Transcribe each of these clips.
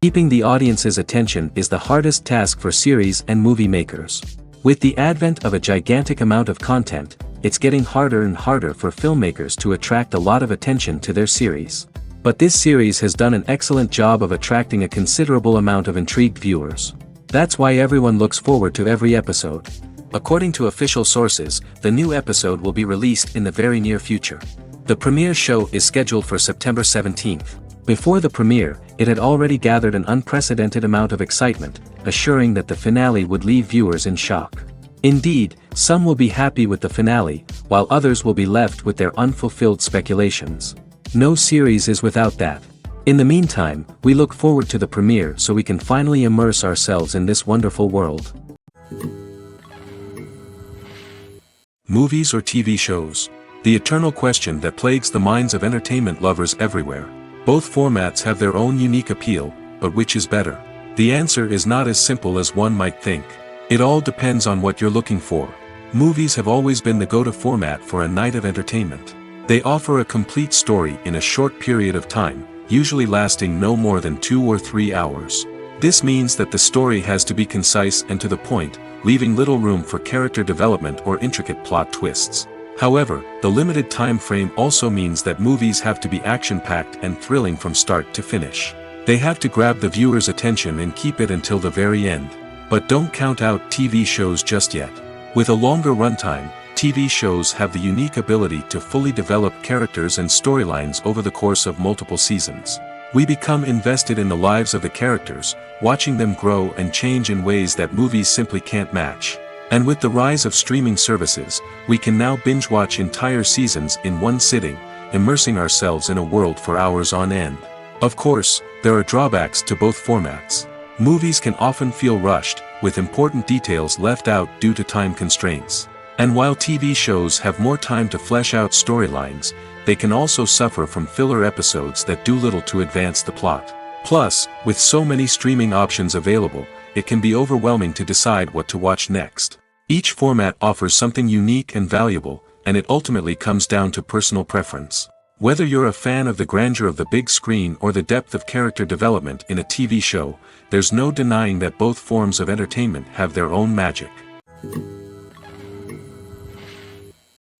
Keeping the audience's attention is the hardest task for series and movie makers. With the advent of a gigantic amount of content, it's getting harder and harder for filmmakers to attract a lot of attention to their series. But this series has done an excellent job of attracting a considerable amount of intrigued viewers. That's why everyone looks forward to every episode. According to official sources, the new episode will be released in the very near future. The premiere show is scheduled for September 17th. Before the premiere, it had already gathered an unprecedented amount of excitement, assuring that the finale would leave viewers in shock. Indeed, some will be happy with the finale, while others will be left with their unfulfilled speculations. No series is without that. In the meantime, we look forward to the premiere so we can finally immerse ourselves in this wonderful world. Movies or TV shows? The eternal question that plagues the minds of entertainment lovers everywhere. Both formats have their own unique appeal, but which is better? The answer is not as simple as one might think. It all depends on what you're looking for. Movies have always been the go-to format for a night of entertainment. They offer a complete story in a short period of time, usually lasting no more than 2 or 3 hours. This means that the story has to be concise and to the point, leaving little room for character development or intricate plot twists. However, the limited time frame also means that movies have to be action-packed and thrilling from start to finish. They have to grab the viewer's attention and keep it until the very end. But don't count out TV shows just yet. With a longer runtime, TV shows have the unique ability to fully develop characters and storylines over the course of multiple seasons. We become invested in the lives of the characters, watching them grow and change in ways that movies simply can't match. And with the rise of streaming services, we can now binge-watch entire seasons in one sitting, immersing ourselves in a world for hours on end. Of course, there are drawbacks to both formats. Movies can often feel rushed, with important details left out due to time constraints. And while TV shows have more time to flesh out storylines, they can also suffer from filler episodes that do little to advance the plot. Plus, with so many streaming options available, it can be overwhelming to decide what to watch next. Each format offers something unique and valuable, and it ultimately comes down to personal preference. Whether you're a fan of the grandeur of the big screen or the depth of character development in a TV show, there's no denying that both forms of entertainment have their own magic.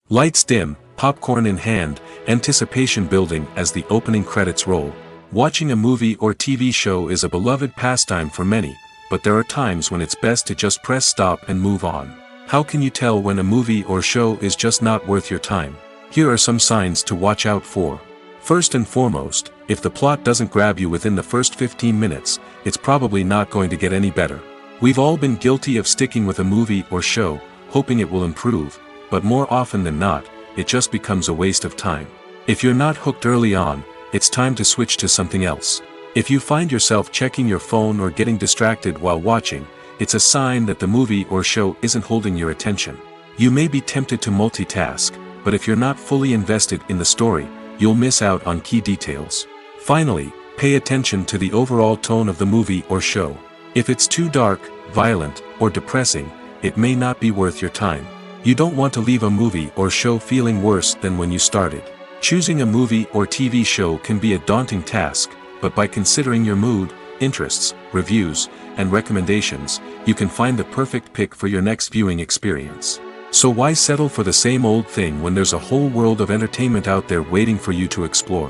Lights dim, popcorn in hand, anticipation building as the opening credits roll. Watching a movie or TV show is a beloved pastime for many, but there are times when it's best to just press stop and move on. How can you tell when a movie or show is just not worth your time? Here are some signs to watch out for. First and foremost, if the plot doesn't grab you within the first 15 minutes, it's probably not going to get any better. We've all been guilty of sticking with a movie or show, hoping it will improve, but more often than not, it just becomes a waste of time. If you're not hooked early on, it's time to switch to something else. If you find yourself checking your phone or getting distracted while watching, it's a sign that the movie or show isn't holding your attention. You may be tempted to multitask, but if you're not fully invested in the story, you'll miss out on key details. Finally, pay attention to the overall tone of the movie or show. If it's too dark, violent, or depressing, it may not be worth your time. You don't want to leave a movie or show feeling worse than when you started. Choosing a movie or TV show can be a daunting task, but by considering your mood, interests, reviews, and recommendations, you can find the perfect pick for your next viewing experience. So why settle for the same old thing when there's a whole world of entertainment out there waiting for you to explore?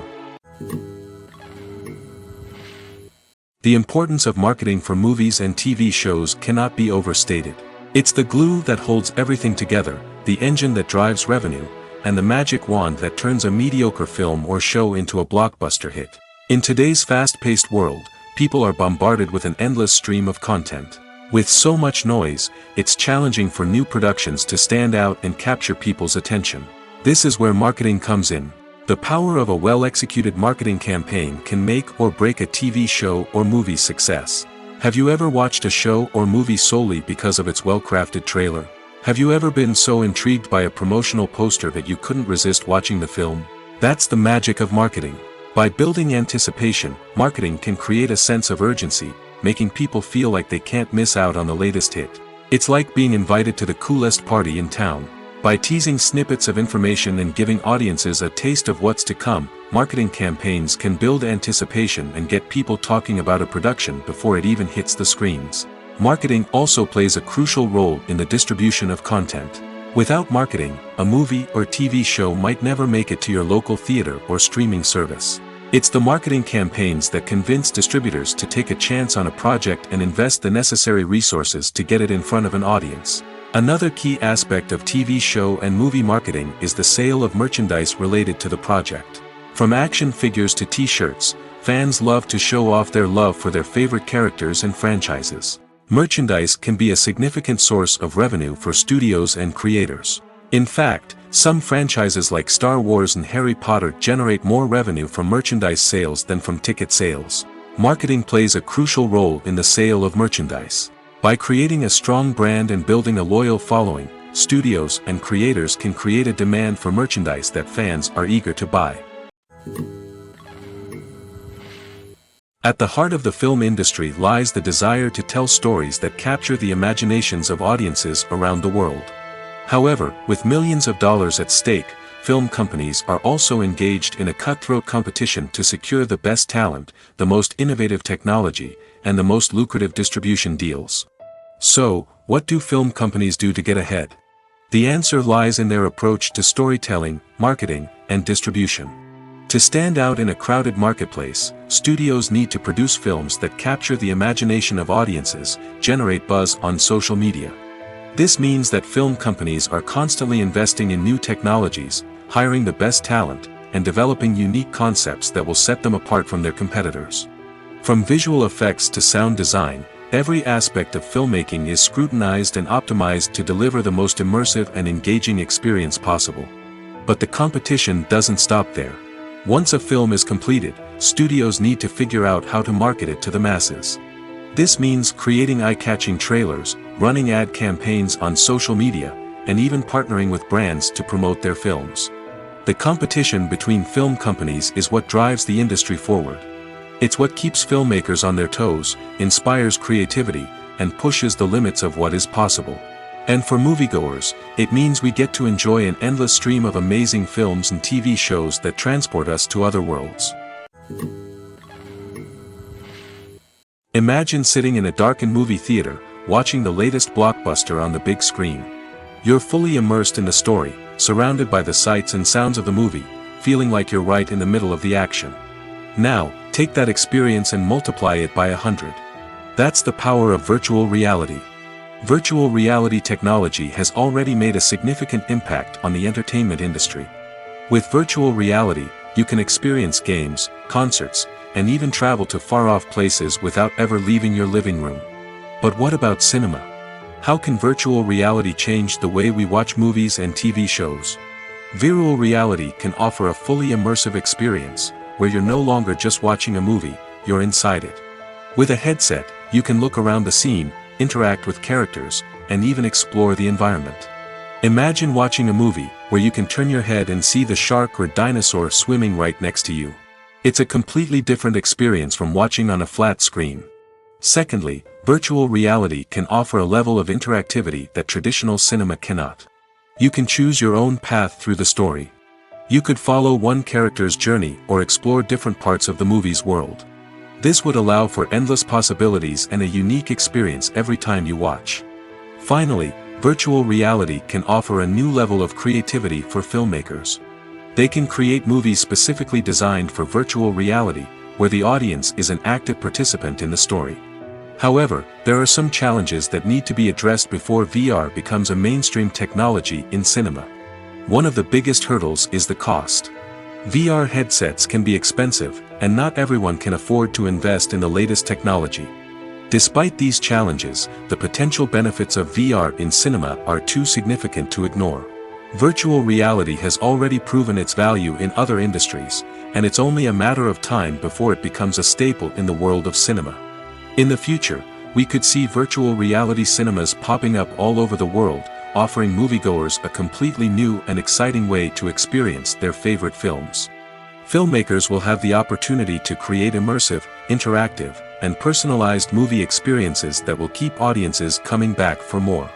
The importance of marketing for movies and TV shows cannot be overstated. It's the glue that holds everything together, the engine that drives revenue, and the magic wand that turns a mediocre film or show into a blockbuster hit. In today's fast-paced world, people are bombarded with an endless stream of content. With so much noise, it's challenging for new productions to stand out and capture people's attention. This is where marketing comes in. The power of a well-executed marketing campaign can make or break a TV show or movie's success. Have you ever watched a show or movie solely because of its well-crafted trailer? Have you ever been so intrigued by a promotional poster that you couldn't resist watching the film? That's the magic of marketing. By building anticipation, marketing can create a sense of urgency, making people feel like they can't miss out on the latest hit. It's like being invited to the coolest party in town. By teasing snippets of information and giving audiences a taste of what's to come, marketing campaigns can build anticipation and get people talking about a production before it even hits the screens. Marketing also plays a crucial role in the distribution of content. Without marketing, a movie or TV show might never make it to your local theater or streaming service. It's the marketing campaigns that convince distributors to take a chance on a project and invest the necessary resources to get it in front of an audience. Another key aspect of TV show and movie marketing is the sale of merchandise related to the project. From action figures to t-shirts, fans love to show off their love for their favorite characters and franchises. Merchandise can be a significant source of revenue for studios and creators. In fact, some franchises like Star Wars and Harry Potter generate more revenue from merchandise sales than from ticket sales. Marketing plays a crucial role in the sale of merchandise. By creating a strong brand and building a loyal following, studios and creators can create a demand for merchandise that fans are eager to buy. At the heart of the film industry lies the desire to tell stories that capture the imaginations of audiences around the world. However, with millions of dollars at stake, film companies are also engaged in a cutthroat competition to secure the best talent, the most innovative technology, and the most lucrative distribution deals. So, what do film companies do to get ahead? The answer lies in their approach to storytelling, marketing, and distribution. To stand out in a crowded marketplace, studios need to produce films that capture the imagination of audiences, generate buzz on social media. This means that film companies are constantly investing in new technologies, hiring the best talent, and developing unique concepts that will set them apart from their competitors. From visual effects to sound design, every aspect of filmmaking is scrutinized and optimized to deliver the most immersive and engaging experience possible. But the competition doesn't stop there. Once a film is completed, studios need to figure out how to market it to the masses. This means creating eye-catching trailers, running ad campaigns on social media, and even partnering with brands to promote their films. The competition between film companies is what drives the industry forward. It's what keeps filmmakers on their toes, inspires creativity, and pushes the limits of what is possible. And for moviegoers, it means we get to enjoy an endless stream of amazing films and TV shows that transport us to other worlds. Imagine sitting in a darkened movie theater, watching the latest blockbuster on the big screen. You're fully immersed in the story, surrounded by the sights and sounds of the movie, feeling like you're right in the middle of the action. Now, take that experience and multiply it by 100. That's the power of virtual reality. Virtual reality technology has already made a significant impact on the entertainment industry. With virtual reality, you can experience games, concerts, and even travel to far-off places without ever leaving your living room. But what about cinema? How can virtual reality change the way we watch movies and TV shows? Virtual reality can offer a fully immersive experience, where you're no longer just watching a movie, you're inside it. With a headset, you can look around the scene, interact with characters, and even explore the environment. Imagine watching a movie where you can turn your head and see the shark or dinosaur swimming right next to you. It's a completely different experience from watching on a flat screen. Secondly, virtual reality can offer a level of interactivity that traditional cinema cannot. You can choose your own path through the story. You could follow one character's journey or explore different parts of the movie's world. This would allow for endless possibilities and a unique experience every time you watch. Finally, virtual reality can offer a new level of creativity for filmmakers. They can create movies specifically designed for virtual reality, where the audience is an active participant in the story. However, there are some challenges that need to be addressed before VR becomes a mainstream technology in cinema. One of the biggest hurdles is the cost. VR headsets can be expensive, and not everyone can afford to invest in the latest technology. Despite these challenges, the potential benefits of VR in cinema are too significant to ignore. Virtual reality has already proven its value in other industries, and it's only a matter of time before it becomes a staple in the world of cinema. In the future, we could see virtual reality cinemas popping up all over the world, offering moviegoers a completely new and exciting way to experience their favorite films. Filmmakers will have the opportunity to create immersive, interactive, and personalized movie experiences that will keep audiences coming back for more.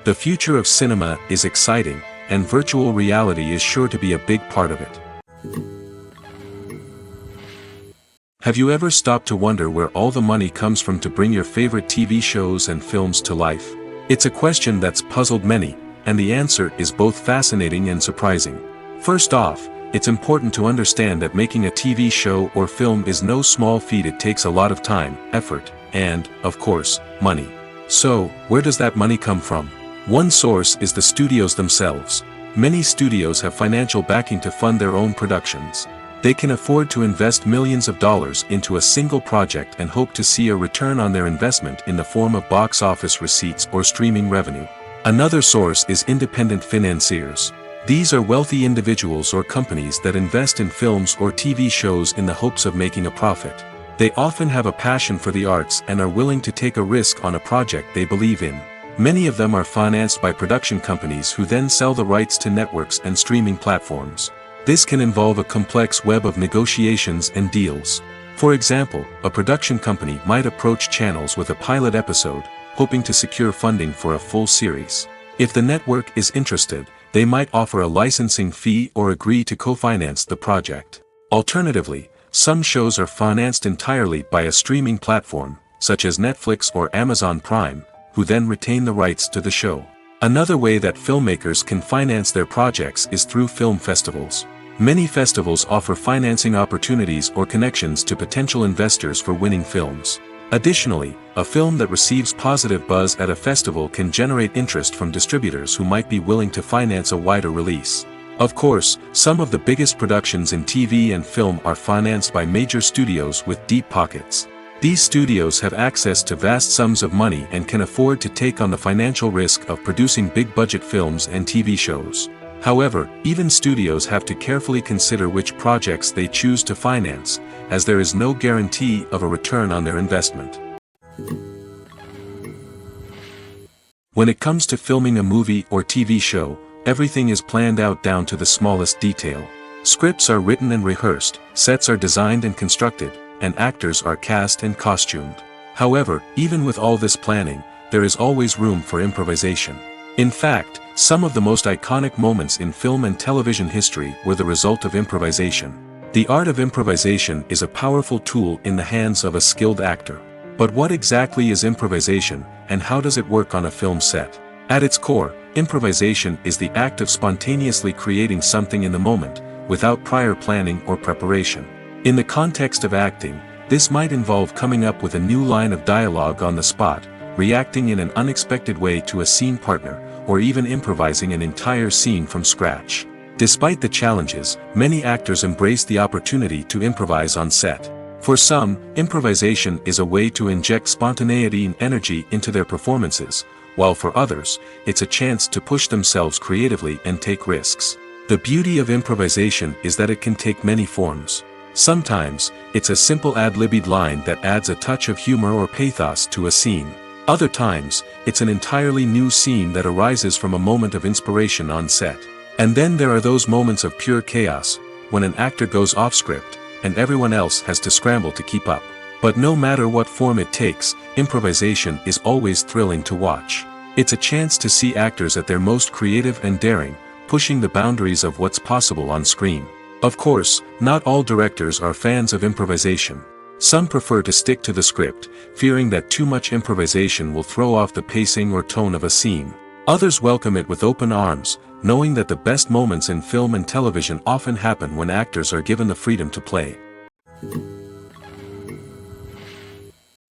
The future of cinema is exciting, and virtual reality is sure to be a big part of it. Have you ever stopped to wonder where all the money comes from to bring your favorite TV shows and films to life? It's a question that's puzzled many, and the answer is both fascinating and surprising. First off, it's important to understand that making a TV show or film is no small feat. It takes a lot of time, effort, and, of course, money. So, where does that money come from? One source is the studios themselves. Many studios have financial backing to fund their own productions. They can afford to invest millions of dollars into a single project and hope to see a return on their investment in the form of box office receipts or streaming revenue. Another source is independent financiers. These are wealthy individuals or companies that invest in films or TV shows in the hopes of making a profit. They often have a passion for the arts and are willing to take a risk on a project they believe in. Many of them are financed by production companies who then sell the rights to networks and streaming platforms. This can involve a complex web of negotiations and deals. For example, a production company might approach channels with a pilot episode, hoping to secure funding for a full series. If the network is interested, they might offer a licensing fee or agree to co-finance the project. Alternatively, some shows are financed entirely by a streaming platform, such as Netflix or Amazon Prime, who then retain the rights to the show. Another way that filmmakers can finance their projects is through film festivals. Many festivals offer financing opportunities or connections to potential investors for winning films. Additionally, a film that receives positive buzz at a festival can generate interest from distributors who might be willing to finance a wider release. Of course, some of the biggest productions in TV and film are financed by major studios with deep pockets. These studios have access to vast sums of money and can afford to take on the financial risk of producing big-budget films and TV shows. However, even studios have to carefully consider which projects they choose to finance, as there is no guarantee of a return on their investment. When it comes to filming a movie or TV show, everything is planned out down to the smallest detail. Scripts are written and rehearsed, sets are designed and constructed, and actors are cast and costumed. However, even with all this planning, there is always room for improvisation. In fact, some of the most iconic moments in film and television history were the result of improvisation. The art of improvisation is a powerful tool in the hands of a skilled actor. But what exactly is improvisation, and how does it work on a film set? At its core, improvisation is the act of spontaneously creating something in the moment, without prior planning or preparation. In the context of acting, this might involve coming up with a new line of dialogue on the spot, reacting in an unexpected way to a scene partner, or even improvising an entire scene from scratch. Despite the challenges, many actors embrace the opportunity to improvise on set. For some, improvisation is a way to inject spontaneity and energy into their performances, while for others, it's a chance to push themselves creatively and take risks. The beauty of improvisation is that it can take many forms. Sometimes, it's a simple ad-libbed line that adds a touch of humor or pathos to a scene. Other times, it's an entirely new scene that arises from a moment of inspiration on set. And then there are those moments of pure chaos, when an actor goes off script, and everyone else has to scramble to keep up. But no matter what form it takes, improvisation is always thrilling to watch. It's a chance to see actors at their most creative and daring, pushing the boundaries of what's possible on screen. Of course, not all directors are fans of improvisation. Some prefer to stick to the script, fearing that too much improvisation will throw off the pacing or tone of a scene. Others welcome it with open arms, knowing that the best moments in film and television often happen when actors are given the freedom to play.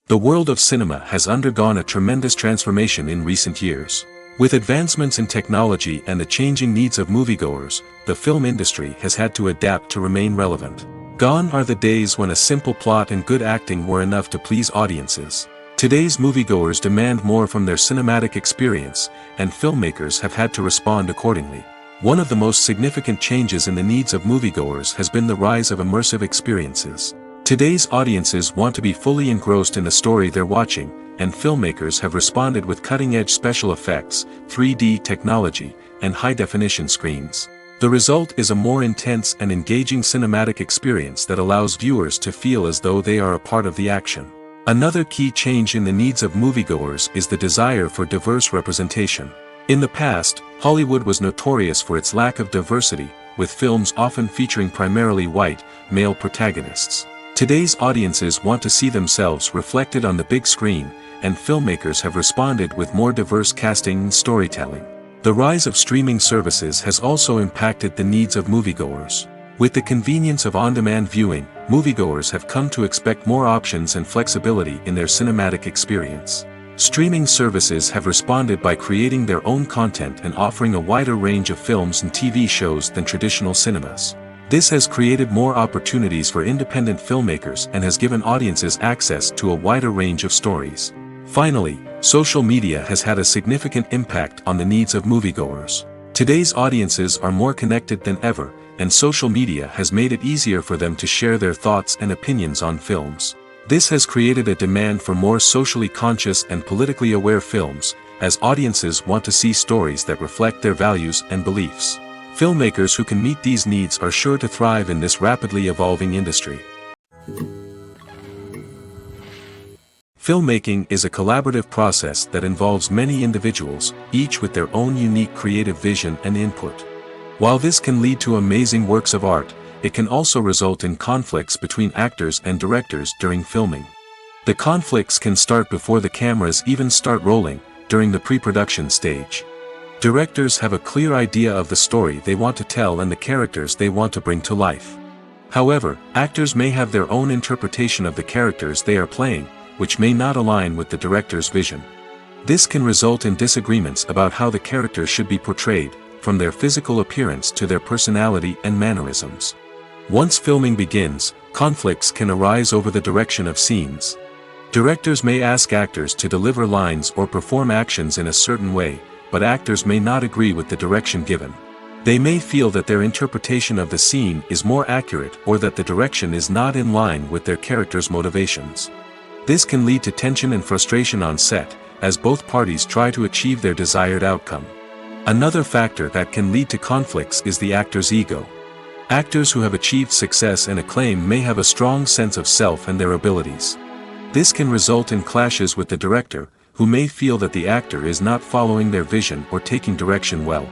The world of cinema has undergone a tremendous transformation in recent years. With advancements in technology and the changing needs of moviegoers, the film industry has had to adapt to remain relevant. Gone are the days when a simple plot and good acting were enough to please audiences. Today's moviegoers demand more from their cinematic experience, and filmmakers have had to respond accordingly. One of the most significant changes in the needs of moviegoers has been the rise of immersive experiences. Today's audiences want to be fully engrossed in the story they're watching, and filmmakers have responded with cutting-edge special effects, 3D technology, and high-definition screens. The result is a more intense and engaging cinematic experience that allows viewers to feel as though they are a part of the action. Another key change in the needs of moviegoers is the desire for diverse representation. In the past, Hollywood was notorious for its lack of diversity, with films often featuring primarily white, male protagonists. Today's audiences want to see themselves reflected on the big screen, and filmmakers have responded with more diverse casting and storytelling. The rise of streaming services has also impacted the needs of moviegoers. With the convenience of on-demand viewing, moviegoers have come to expect more options and flexibility in their cinematic experience. Streaming services have responded by creating their own content and offering a wider range of films and TV shows than traditional cinemas. This has created more opportunities for independent filmmakers and has given audiences access to a wider range of stories. Finally, social media has had a significant impact on the needs of moviegoers. Today's audiences are more connected than ever, and social media has made it easier for them to share their thoughts and opinions on films. This has created a demand for more socially conscious and politically aware films, as audiences want to see stories that reflect their values and beliefs. Filmmakers who can meet these needs are sure to thrive in this rapidly evolving industry. Filmmaking is a collaborative process that involves many individuals, each with their own unique creative vision and input. While this can lead to amazing works of art, it can also result in conflicts between actors and directors during filming. The conflicts can start before the cameras even start rolling, during the pre-production stage. Directors have a clear idea of the story they want to tell and the characters they want to bring to life. However, actors may have their own interpretation of the characters they are playing, which may not align with the director's vision. This can result in disagreements about how the characters should be portrayed, from their physical appearance to their personality and mannerisms. Once filming begins, conflicts can arise over the direction of scenes. Directors may ask actors to deliver lines or perform actions in a certain way, but actors may not agree with the direction given. They may feel that their interpretation of the scene is more accurate or that the direction is not in line with their character's motivations. This can lead to tension and frustration on set, as both parties try to achieve their desired outcome. Another factor that can lead to conflicts is the actor's ego. Actors who have achieved success and acclaim may have a strong sense of self and their abilities. This can result in clashes with the director, who may feel that the actor is not following their vision or taking direction well.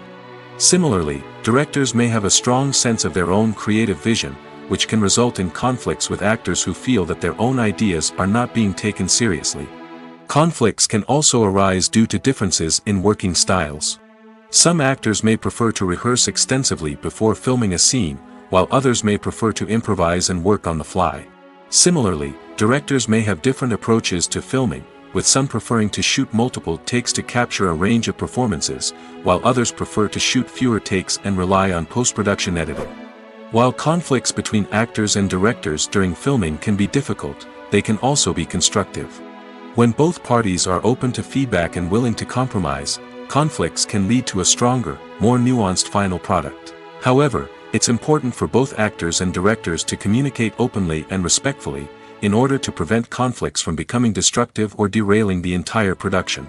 Similarly, directors may have a strong sense of their own creative vision, which can result in conflicts with actors who feel that their own ideas are not being taken seriously. Conflicts can also arise due to differences in working styles. Some actors may prefer to rehearse extensively before filming a scene, while others may prefer to improvise and work on the fly. Similarly, directors may have different approaches to filming, with some preferring to shoot multiple takes to capture a range of performances, while others prefer to shoot fewer takes and rely on post-production editing. While conflicts between actors and directors during filming can be difficult, they can also be constructive. When both parties are open to feedback and willing to compromise, conflicts can lead to a stronger, more nuanced final product. However, it's important for both actors and directors to communicate openly and respectfully, in order to prevent conflicts from becoming destructive or derailing the entire production.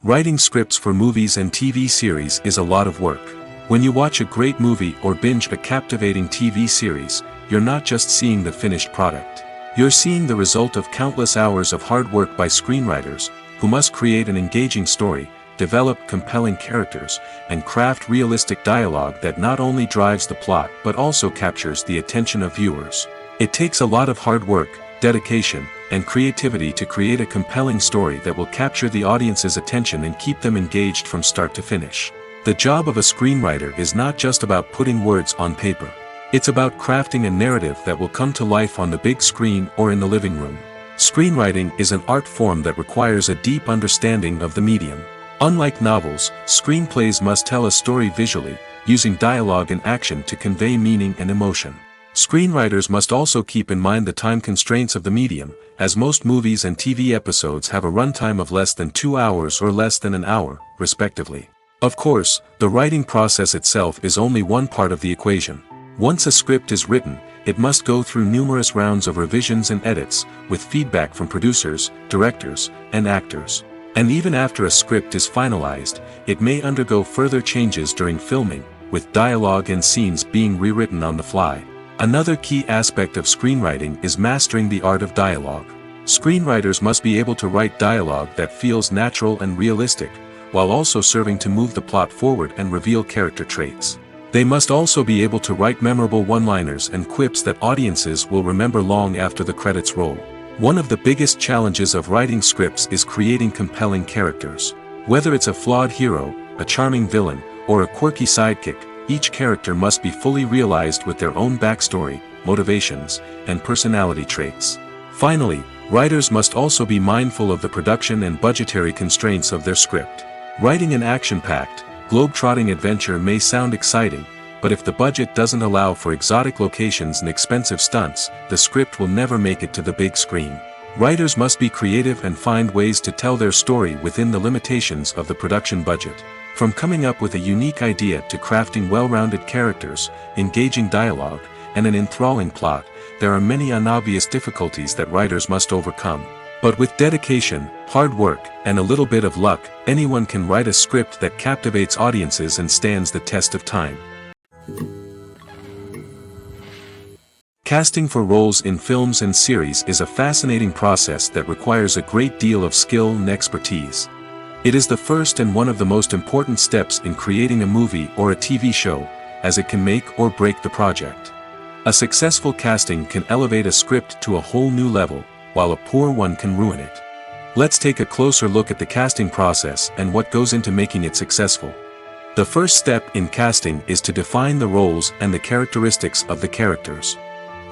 Writing scripts for movies and TV series is a lot of work. When you watch a great movie or binge a captivating TV series, you're not just seeing the finished product. You're seeing the result of countless hours of hard work by screenwriters, who must create an engaging story, develop compelling characters, and craft realistic dialogue that not only drives the plot but also captures the attention of viewers. It takes a lot of hard work, dedication, and creativity to create a compelling story that will capture the audience's attention and keep them engaged from start to finish. The job of a screenwriter is not just about putting words on paper. It's about crafting a narrative that will come to life on the big screen or in the living room. Screenwriting is an art form that requires a deep understanding of the medium. Unlike novels, screenplays must tell a story visually, using dialogue and action to convey meaning and emotion. Screenwriters must also keep in mind the time constraints of the medium, as most movies and TV episodes have a runtime of less than 2 hours or less than an hour, respectively. Of course, the writing process itself is only one part of the equation. Once a script is written, it must go through numerous rounds of revisions and edits, with feedback from producers, directors, and actors. And even after a script is finalized, it may undergo further changes during filming, with dialogue and scenes being rewritten on the fly. Another key aspect of screenwriting is mastering the art of dialogue. Screenwriters must be able to write dialogue that feels natural and realistic, while also serving to move the plot forward and reveal character traits. They must also be able to write memorable one-liners and quips that audiences will remember long after the credits roll. One of the biggest challenges of writing scripts is creating compelling characters. Whether it's a flawed hero, a charming villain, or a quirky sidekick, each character must be fully realized with their own backstory, motivations, and personality traits. Finally, writers must also be mindful of the production and budgetary constraints of their script. Writing an action-packed, globe-trotting adventure may sound exciting, but if the budget doesn't allow for exotic locations and expensive stunts, the script will never make it to the big screen. Writers must be creative and find ways to tell their story within the limitations of the production budget. From coming up with a unique idea to crafting well-rounded characters, engaging dialogue, and an enthralling plot, there are many unobvious difficulties that writers must overcome. But with dedication, hard work, and a little bit of luck, anyone can write a script that captivates audiences and stands the test of time. Casting for roles in films and series is a fascinating process that requires a great deal of skill and expertise. It is the first and one of the most important steps in creating a movie or a TV show, as it can make or break the project. A successful casting can elevate a script to a whole new level, while a poor one can ruin it. Let's take a closer look at the casting process and what goes into making it successful. The first step in casting is to define the roles and the characteristics of the characters.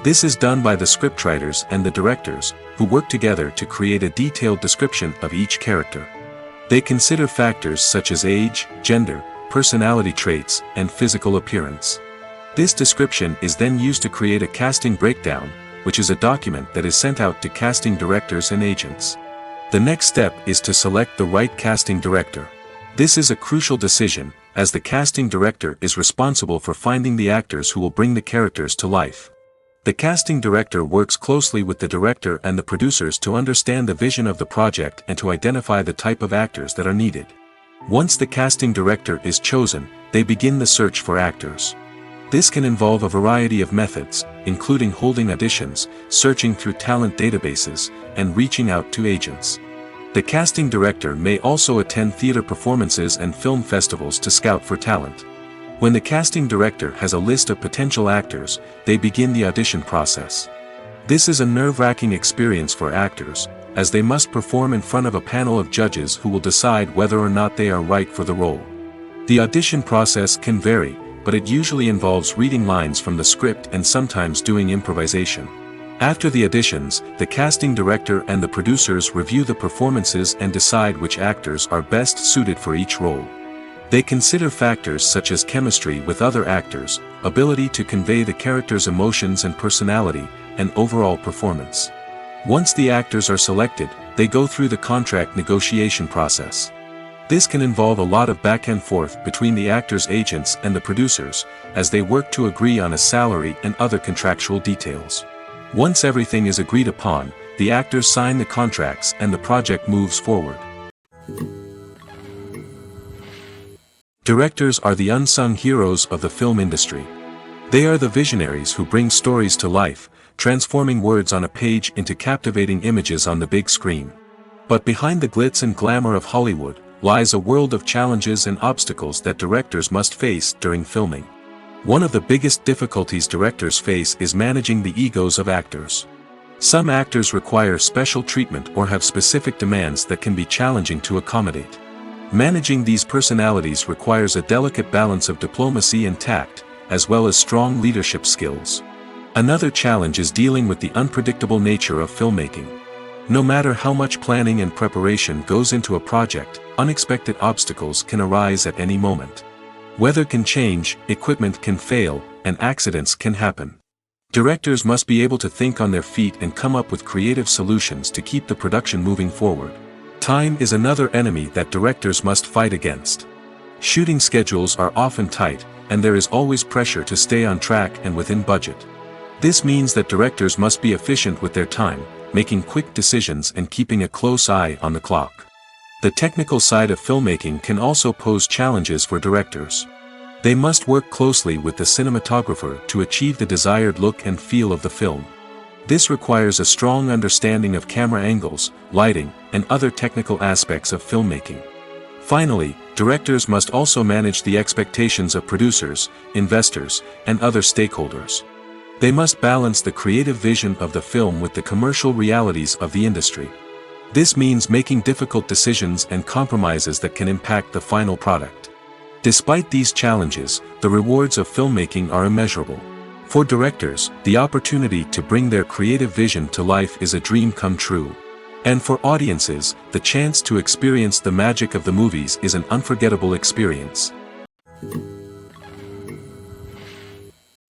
This is done by the scriptwriters and the directors, who work together to create a detailed description of each character. They consider factors such as age, gender, personality traits, and physical appearance. This description is then used to create a casting breakdown, which is a document that is sent out to casting directors and agents. The next step is to select the right casting director. This is a crucial decision, as the casting director is responsible for finding the actors who will bring the characters to life. The casting director works closely with the director and the producers to understand the vision of the project and to identify the type of actors that are needed. Once the casting director is chosen, they begin the search for actors. This can involve a variety of methods, including holding auditions, searching through talent databases, and reaching out to agents. The casting director may also attend theater performances and film festivals to scout for talent. When the casting director has a list of potential actors, they begin the audition process. This is a nerve-wracking experience for actors, as they must perform in front of a panel of judges who will decide whether or not they are right for the role. The audition process can vary, but it usually involves reading lines from the script and sometimes doing improvisation. After the auditions, the casting director and the producers review the performances and decide which actors are best suited for each role. They consider factors such as chemistry with other actors, ability to convey the character's emotions and personality, and overall performance. Once the actors are selected, they go through the contract negotiation process. This can involve a lot of back and forth between the actors' agents and the producers, as they work to agree on a salary and other contractual details. Once everything is agreed upon, the actors sign the contracts and the project moves forward. Directors are the unsung heroes of the film industry. They are the visionaries who bring stories to life, transforming words on a page into captivating images on the big screen. But behind the glitz and glamour of Hollywood lies a world of challenges and obstacles that directors must face during filming. One of the biggest difficulties directors face is managing the egos of actors. Some actors require special treatment or have specific demands that can be challenging to accommodate. Managing these personalities requires a delicate balance of diplomacy and tact, as well as strong leadership skills. Another challenge is dealing with the unpredictable nature of filmmaking. No matter how much planning and preparation goes into a project, unexpected obstacles can arise at any moment. Weather can change, equipment can fail, and accidents can happen. Directors must be able to think on their feet and come up with creative solutions to keep the production moving forward. Time is another enemy that directors must fight against. Shooting schedules are often tight, and there is always pressure to stay on track and within budget. This means that directors must be efficient with their time, making quick decisions and keeping a close eye on the clock. The technical side of filmmaking can also pose challenges for directors. They must work closely with the cinematographer to achieve the desired look and feel of the film. This requires a strong understanding of camera angles, lighting, and other technical aspects of filmmaking. Finally, directors must also manage the expectations of producers, investors, and other stakeholders. They must balance the creative vision of the film with the commercial realities of the industry. This means making difficult decisions and compromises that can impact the final product. Despite these challenges, the rewards of filmmaking are immeasurable. For directors, the opportunity to bring their creative vision to life is a dream come true. And for audiences, the chance to experience the magic of the movies is an unforgettable experience.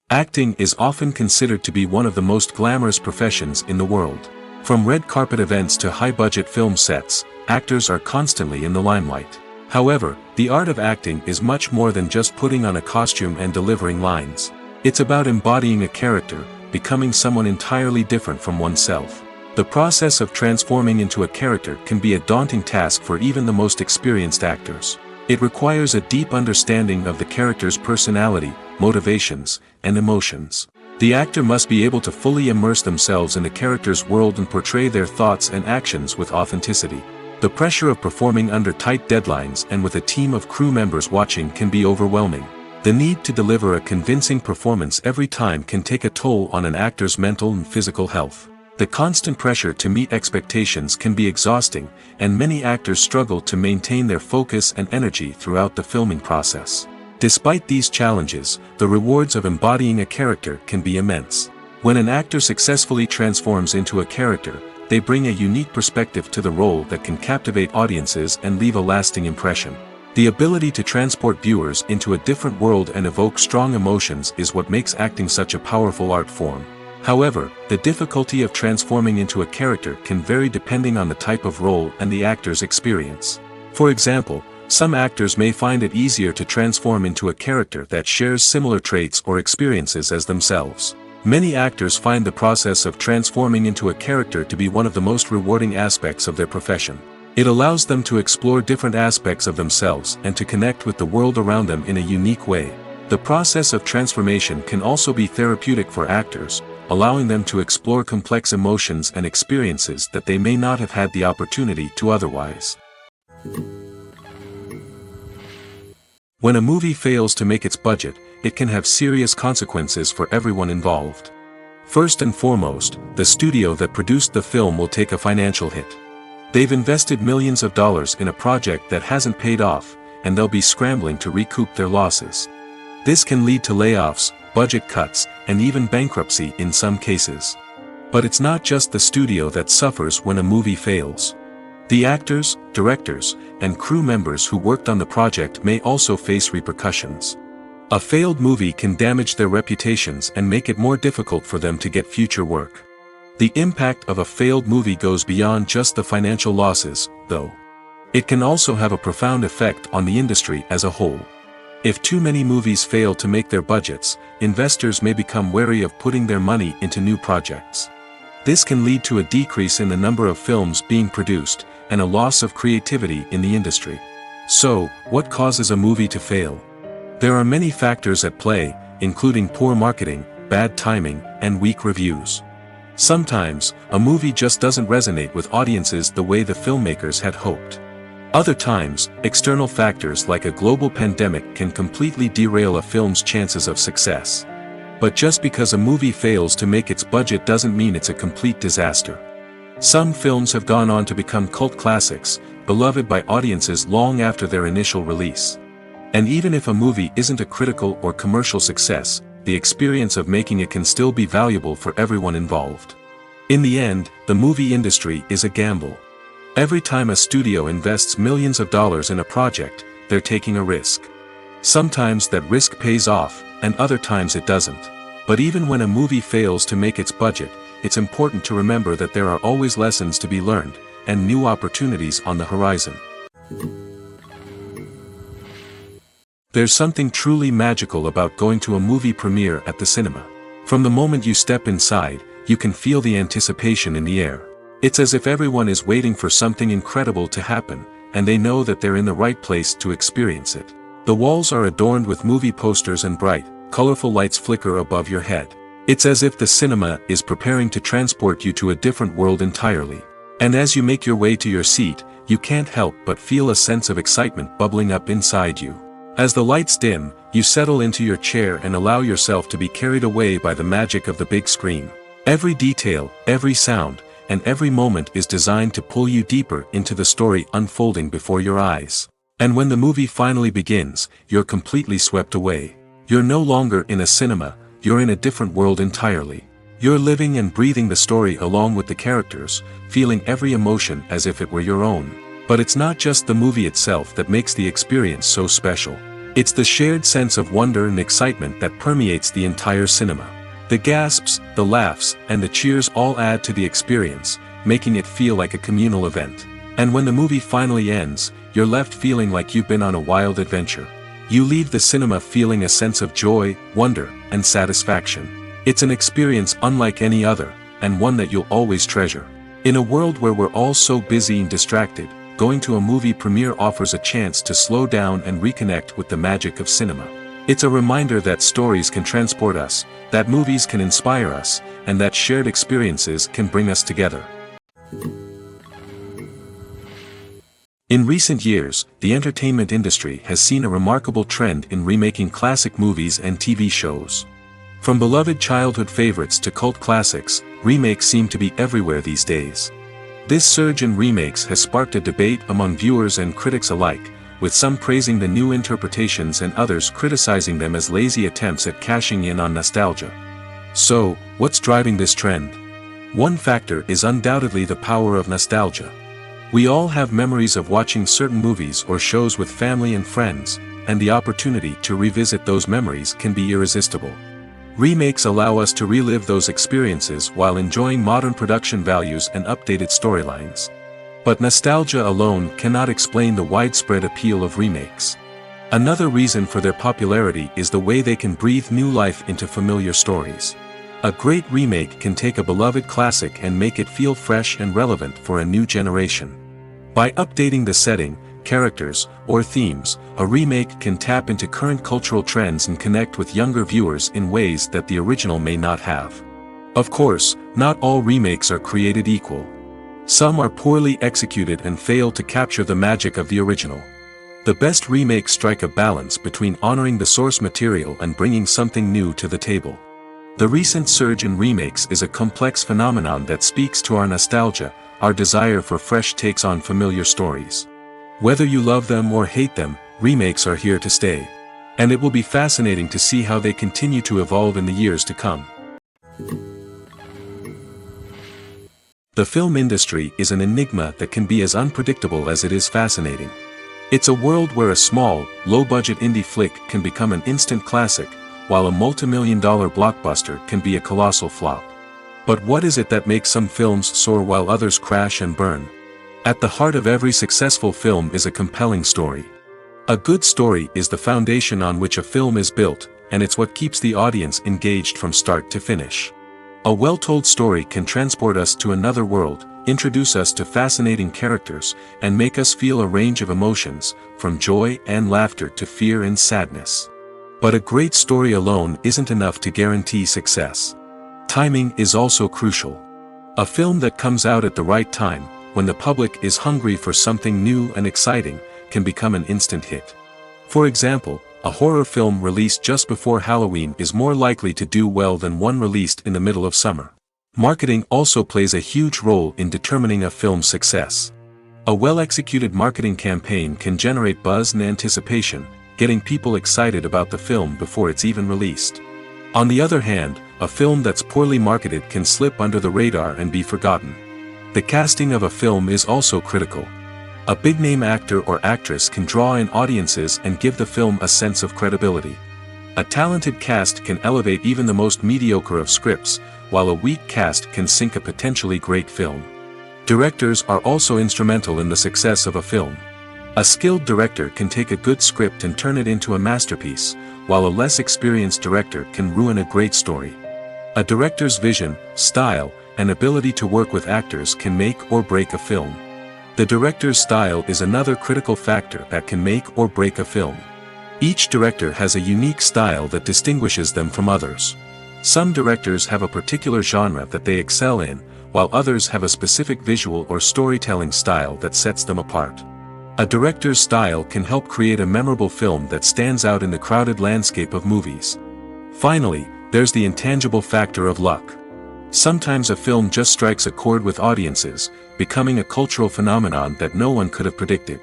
Acting is often considered to be one of the most glamorous professions in the world. From red carpet events to high-budget film sets, actors are constantly in the limelight. However, the art of acting is much more than just putting on a costume and delivering lines. It's about embodying a character, becoming someone entirely different from oneself. The process of transforming into a character can be a daunting task for even the most experienced actors. It requires a deep understanding of the character's personality, motivations, and emotions. The actor must be able to fully immerse themselves in the character's world and portray their thoughts and actions with authenticity. The pressure of performing under tight deadlines and with a team of crew members watching can be overwhelming. The need to deliver a convincing performance every time can take a toll on an actor's mental and physical health. The constant pressure to meet expectations can be exhausting, and many actors struggle to maintain their focus and energy throughout the filming process. Despite these challenges, the rewards of embodying a character can be immense. When an actor successfully transforms into a character, they bring a unique perspective to the role that can captivate audiences and leave a lasting impression. The ability to transport viewers into a different world and evoke strong emotions is what makes acting such a powerful art form. However, the difficulty of transforming into a character can vary depending on the type of role and the actor's experience. For example, some actors may find it easier to transform into a character that shares similar traits or experiences as themselves. Many actors find the process of transforming into a character to be one of the most rewarding aspects of their profession. It allows them to explore different aspects of themselves and to connect with the world around them in a unique way. The process of transformation can also be therapeutic for actors, allowing them to explore complex emotions and experiences that they may not have had the opportunity to otherwise. When a movie fails to make its budget, it can have serious consequences for everyone involved. First and foremost, the studio that produced the film will take a financial hit. They've invested millions of dollars in a project that hasn't paid off, and they'll be scrambling to recoup their losses. This can lead to layoffs, budget cuts, and even bankruptcy in some cases. But it's not just the studio that suffers when a movie fails. The actors, directors, and crew members who worked on the project may also face repercussions. A failed movie can damage their reputations and make it more difficult for them to get future work. The impact of a failed movie goes beyond just the financial losses, though. It can also have a profound effect on the industry as a whole. If too many movies fail to make their budgets, investors may become wary of putting their money into new projects. This can lead to a decrease in the number of films being produced, and a loss of creativity in the industry. So, what causes a movie to fail? There are many factors at play, including poor marketing, bad timing, and weak reviews. Sometimes, a movie just doesn't resonate with audiences the way the filmmakers had hoped. Other times, external factors like a global pandemic can completely derail a film's chances of success. But just because a movie fails to make its budget doesn't mean it's a complete disaster. Some films have gone on to become cult classics, beloved by audiences long after their initial release. And even if a movie isn't a critical or commercial success, the experience of making it can still be valuable for everyone involved. In the end, the movie industry is a gamble. Every time a studio invests millions of dollars in a project, they're taking a risk. Sometimes that risk pays off, and other times it doesn't. But even when a movie fails to make its budget, it's important to remember that there are always lessons to be learned, and new opportunities on the horizon. There's something truly magical about going to a movie premiere at the cinema. From the moment you step inside, you can feel the anticipation in the air. It's as if everyone is waiting for something incredible to happen, and they know that they're in the right place to experience it. The walls are adorned with movie posters and bright, colorful lights flicker above your head. It's as if the cinema is preparing to transport you to a different world entirely. And as you make your way to your seat, you can't help but feel a sense of excitement bubbling up inside you. As the lights dim, you settle into your chair and allow yourself to be carried away by the magic of the big screen. Every detail, every sound, and every moment is designed to pull you deeper into the story unfolding before your eyes. And when the movie finally begins, you're completely swept away. You're no longer in a cinema, you're in a different world entirely. You're living and breathing the story along with the characters, feeling every emotion as if it were your own. But it's not just the movie itself that makes the experience so special. It's the shared sense of wonder and excitement that permeates the entire cinema. The gasps, the laughs, and the cheers all add to the experience, making it feel like a communal event. And when the movie finally ends, you're left feeling like you've been on a wild adventure. You leave the cinema feeling a sense of joy, wonder, and satisfaction. It's an experience unlike any other, and one that you'll always treasure. In a world where we're all so busy and distracted, going to a movie premiere offers a chance to slow down and reconnect with the magic of cinema. It's a reminder that stories can transport us, that movies can inspire us, and that shared experiences can bring us together. In recent years, the entertainment industry has seen a remarkable trend in remaking classic movies and TV shows. From beloved childhood favorites to cult classics, remakes seem to be everywhere these days. This surge in remakes has sparked a debate among viewers and critics alike, with some praising the new interpretations and others criticizing them as lazy attempts at cashing in on nostalgia. So, what's driving this trend? One factor is undoubtedly the power of nostalgia. We all have memories of watching certain movies or shows with family and friends, and the opportunity to revisit those memories can be irresistible. Remakes allow us to relive those experiences while enjoying modern production values and updated storylines. But nostalgia alone cannot explain the widespread appeal of remakes. Another reason for their popularity is the way they can breathe new life into familiar stories. A great remake can take a beloved classic and make it feel fresh and relevant for a new generation. By updating the setting, characters, or themes, a remake can tap into current cultural trends and connect with younger viewers in ways that the original may not have. Of course, not all remakes are created equal. Some are poorly executed and fail to capture the magic of the original. The best remakes strike a balance between honoring the source material and bringing something new to the table. The recent surge in remakes is a complex phenomenon that speaks to our nostalgia, our desire for fresh takes on familiar stories. Whether you love them or hate them, remakes are here to stay. And it will be fascinating to see how they continue to evolve in the years to come. The film industry is an enigma that can be as unpredictable as it is fascinating. It's a world where a small, low-budget indie flick can become an instant classic, while a multi-million-dollar blockbuster can be a colossal flop. But what is it that makes some films soar while others crash and burn? At the heart of every successful film is a compelling story. A good story is the foundation on which a film is built, and it's what keeps the audience engaged from start to finish. A well-told story can transport us to another world, introduce us to fascinating characters, and make us feel a range of emotions, from joy and laughter to fear and sadness. But a great story alone isn't enough to guarantee success. Timing is also crucial. A film that comes out at the right time, when the public is hungry for something new and exciting, can become an instant hit. For example, a horror film released just before Halloween is more likely to do well than one released in the middle of summer. Marketing also plays a huge role in determining a film's success. A well-executed marketing campaign can generate buzz and anticipation, getting people excited about the film before it's even released. On the other hand, a film that's poorly marketed can slip under the radar and be forgotten. The casting of a film is also critical. A big-name actor or actress can draw in audiences and give the film a sense of credibility. A talented cast can elevate even the most mediocre of scripts, while a weak cast can sink a potentially great film. Directors are also instrumental in the success of a film. A skilled director can take a good script and turn it into a masterpiece, while a less experienced director can ruin a great story. A director's vision, style, and ability to work with actors can make or break a film. The director's style is another critical factor that can make or break a film. Each director has a unique style that distinguishes them from others. Some directors have a particular genre that they excel in, while others have a specific visual or storytelling style that sets them apart. A director's style can help create a memorable film that stands out in the crowded landscape of movies. Finally, there's the intangible factor of luck. Sometimes a film just strikes a chord with audiences, becoming a cultural phenomenon that no one could have predicted.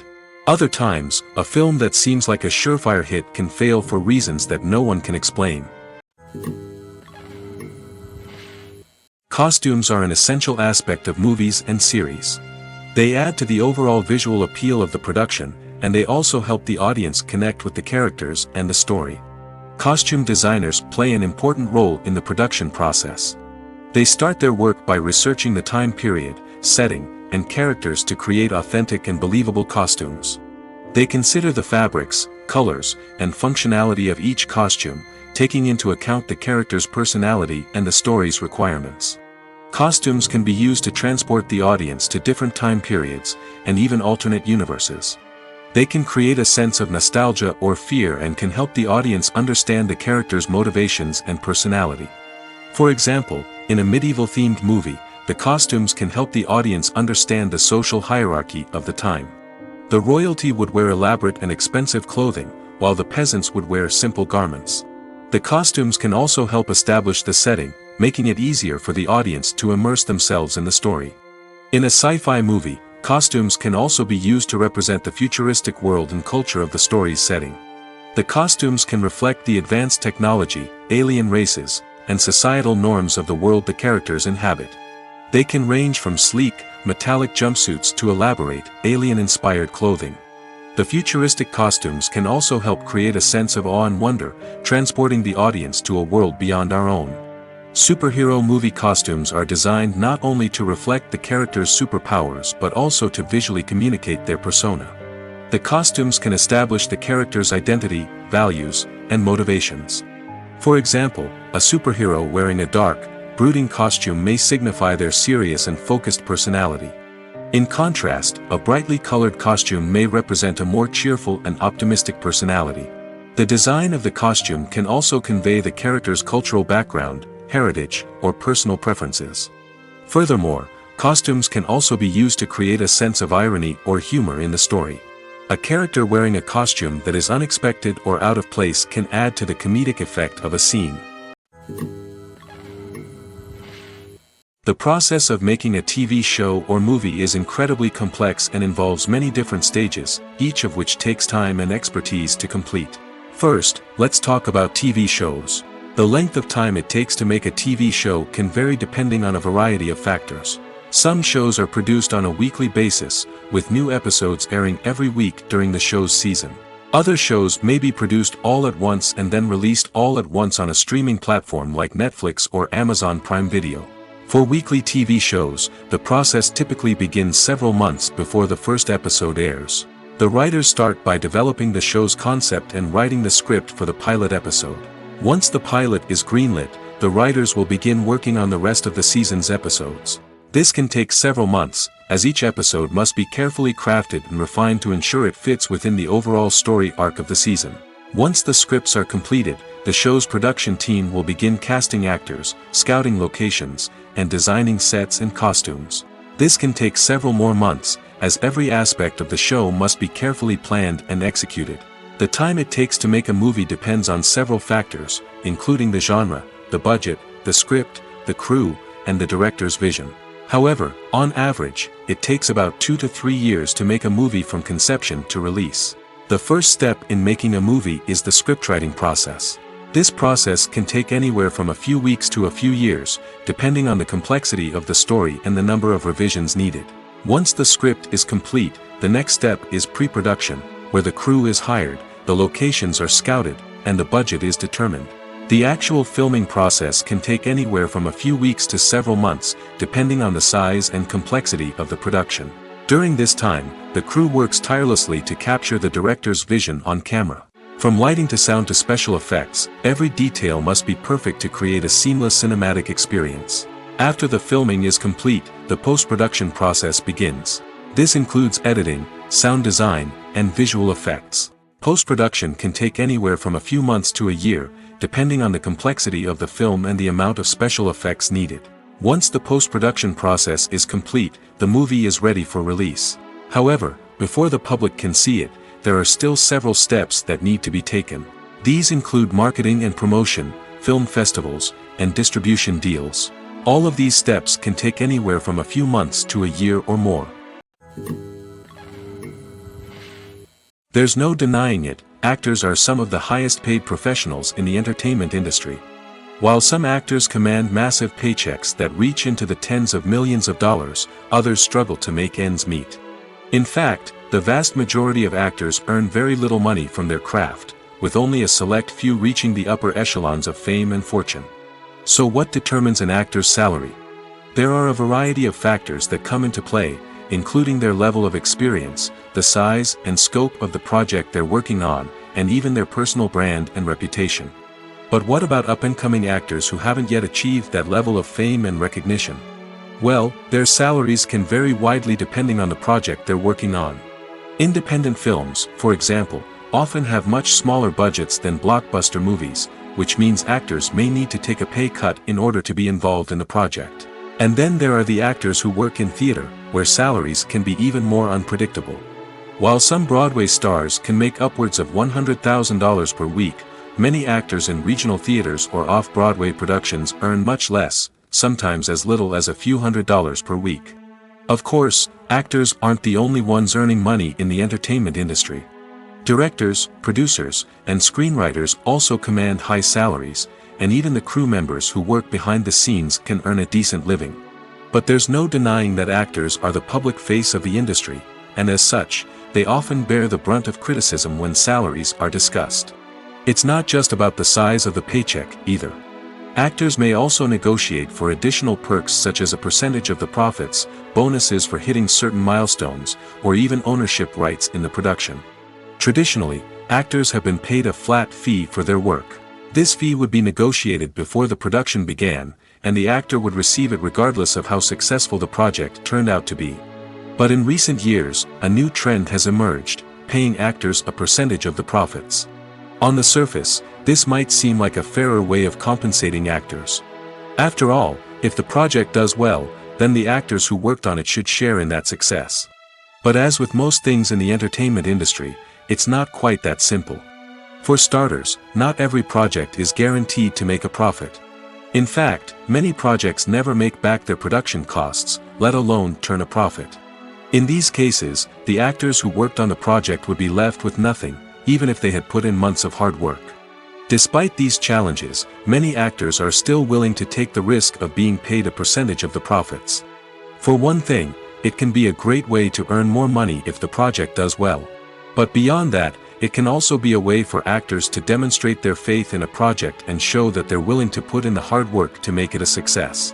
Other times, a film that seems like a surefire hit can fail for reasons that no one can explain. Costumes are an essential aspect of movies and series. They add to the overall visual appeal of the production, and they also help the audience connect with the characters and the story. Costume designers play an important role in the production process. They start their work by researching the time period, setting, and characters to create authentic and believable costumes. They consider the fabrics, colors, and functionality of each costume, taking into account the character's personality and the story's requirements. Costumes can be used to transport the audience to different time periods, and even alternate universes. They can create a sense of nostalgia or fear and can help the audience understand the character's motivations and personality. For example, in a medieval-themed movie, the costumes can help the audience understand the social hierarchy of the time. The royalty would wear elaborate and expensive clothing, while the peasants would wear simple garments. The costumes can also help establish the setting, making it easier for the audience to immerse themselves in the story. In a sci-fi movie, costumes can also be used to represent the futuristic world and culture of the story's setting. The costumes can reflect the advanced technology, alien races, and societal norms of the world the characters inhabit. They can range from sleek, metallic jumpsuits to elaborate, alien-inspired clothing. The futuristic costumes can also help create a sense of awe and wonder, transporting the audience to a world beyond our own. Superhero movie costumes are designed not only to reflect the character's superpowers but also to visually communicate their persona. The costumes can establish the character's identity, values, and motivations. For example, a superhero wearing a dark, brooding costume may signify their serious and focused personality. In contrast, a brightly colored costume may represent a more cheerful and optimistic personality. The design of the costume can also convey the character's cultural background, heritage, or personal preferences. Furthermore, costumes can also be used to create a sense of irony or humor in the story. A character wearing a costume that is unexpected or out of place can add to the comedic effect of a scene. The process of making a TV show or movie is incredibly complex and involves many different stages, each of which takes time and expertise to complete. First, let's talk about TV shows. The length of time it takes to make a TV show can vary depending on a variety of factors. Some shows are produced on a weekly basis, with new episodes airing every week during the show's season. Other shows may be produced all at once and then released all at once on a streaming platform like Netflix or Amazon Prime Video. For weekly TV shows, the process typically begins several months before the first episode airs. The writers start by developing the show's concept and writing the script for the pilot episode. Once the pilot is greenlit, the writers will begin working on the rest of the season's episodes. This can take several months, as each episode must be carefully crafted and refined to ensure it fits within the overall story arc of the season. Once the scripts are completed, the show's production team will begin casting actors, scouting locations, and designing sets and costumes. This can take several more months, as every aspect of the show must be carefully planned and executed. The time it takes to make a movie depends on several factors, including the genre, the budget, the script, the crew, and the director's vision. However, on average, it takes about 2 to 3 years to make a movie from conception to release. The first step in making a movie is the scriptwriting process. This process can take anywhere from a few weeks to a few years, depending on the complexity of the story and the number of revisions needed. Once the script is complete, the next step is pre-production, where the crew is hired, the locations are scouted, and the budget is determined. The actual filming process can take anywhere from a few weeks to several months, depending on the size and complexity of the production. During this time, the crew works tirelessly to capture the director's vision on camera. From lighting to sound to special effects, every detail must be perfect to create a seamless cinematic experience. After the filming is complete, the post-production process begins. This includes editing, sound design, and visual effects. Post-production can take anywhere from a few months to a year, depending on the complexity of the film and the amount of special effects needed. Once the post-production process is complete, the movie is ready for release. However, before the public can see it, there are still several steps that need to be taken. These include marketing and promotion, film festivals, and distribution deals. All of these steps can take anywhere from a few months to a year or more. There's no denying it, actors are some of the highest paid professionals in the entertainment industry. While some actors command massive paychecks that reach into the tens of millions of dollars, others struggle to make ends meet. In fact, the vast majority of actors earn very little money from their craft, with only a select few reaching the upper echelons of fame and fortune. So what determines an actor's salary? There are a variety of factors that come into play, including their level of experience, the size and scope of the project they're working on, and even their personal brand and reputation. But what about up-and-coming actors who haven't yet achieved that level of fame and recognition? Well, their salaries can vary widely depending on the project they're working on. Independent films, for example, often have much smaller budgets than blockbuster movies, which means actors may need to take a pay cut in order to be involved in the project. And then there are the actors who work in theater, where salaries can be even more unpredictable. While some Broadway stars can make upwards of $100,000 per week, many actors in regional theaters or off-Broadway productions earn much less, sometimes as little as a few $100s per week. Of course, actors aren't the only ones earning money in the entertainment industry. Directors, producers, and screenwriters also command high salaries, and even the crew members who work behind the scenes can earn a decent living. But there's no denying that actors are the public face of the industry, and as such, they often bear the brunt of criticism when salaries are discussed. It's not just about the size of the paycheck, either. Actors may also negotiate for additional perks such as a percentage of the profits, bonuses for hitting certain milestones, or even ownership rights in the production. Traditionally, actors have been paid a flat fee for their work. This fee would be negotiated before the production began, and the actor would receive it regardless of how successful the project turned out to be. But in recent years, a new trend has emerged, paying actors a percentage of the profits. On the surface, this might seem like a fairer way of compensating actors. After all, if the project does well, then the actors who worked on it should share in that success. But as with most things in the entertainment industry, it's not quite that simple. For starters, not every project is guaranteed to make a profit. In fact, many projects never make back their production costs, let alone turn a profit. In these cases, the actors who worked on the project would be left with nothing, even if they had put in months of hard work. Despite these challenges, many actors are still willing to take the risk of being paid a percentage of the profits. For one thing, it can be a great way to earn more money if the project does well. But beyond that, it can also be a way for actors to demonstrate their faith in a project and show that they're willing to put in the hard work to make it a success.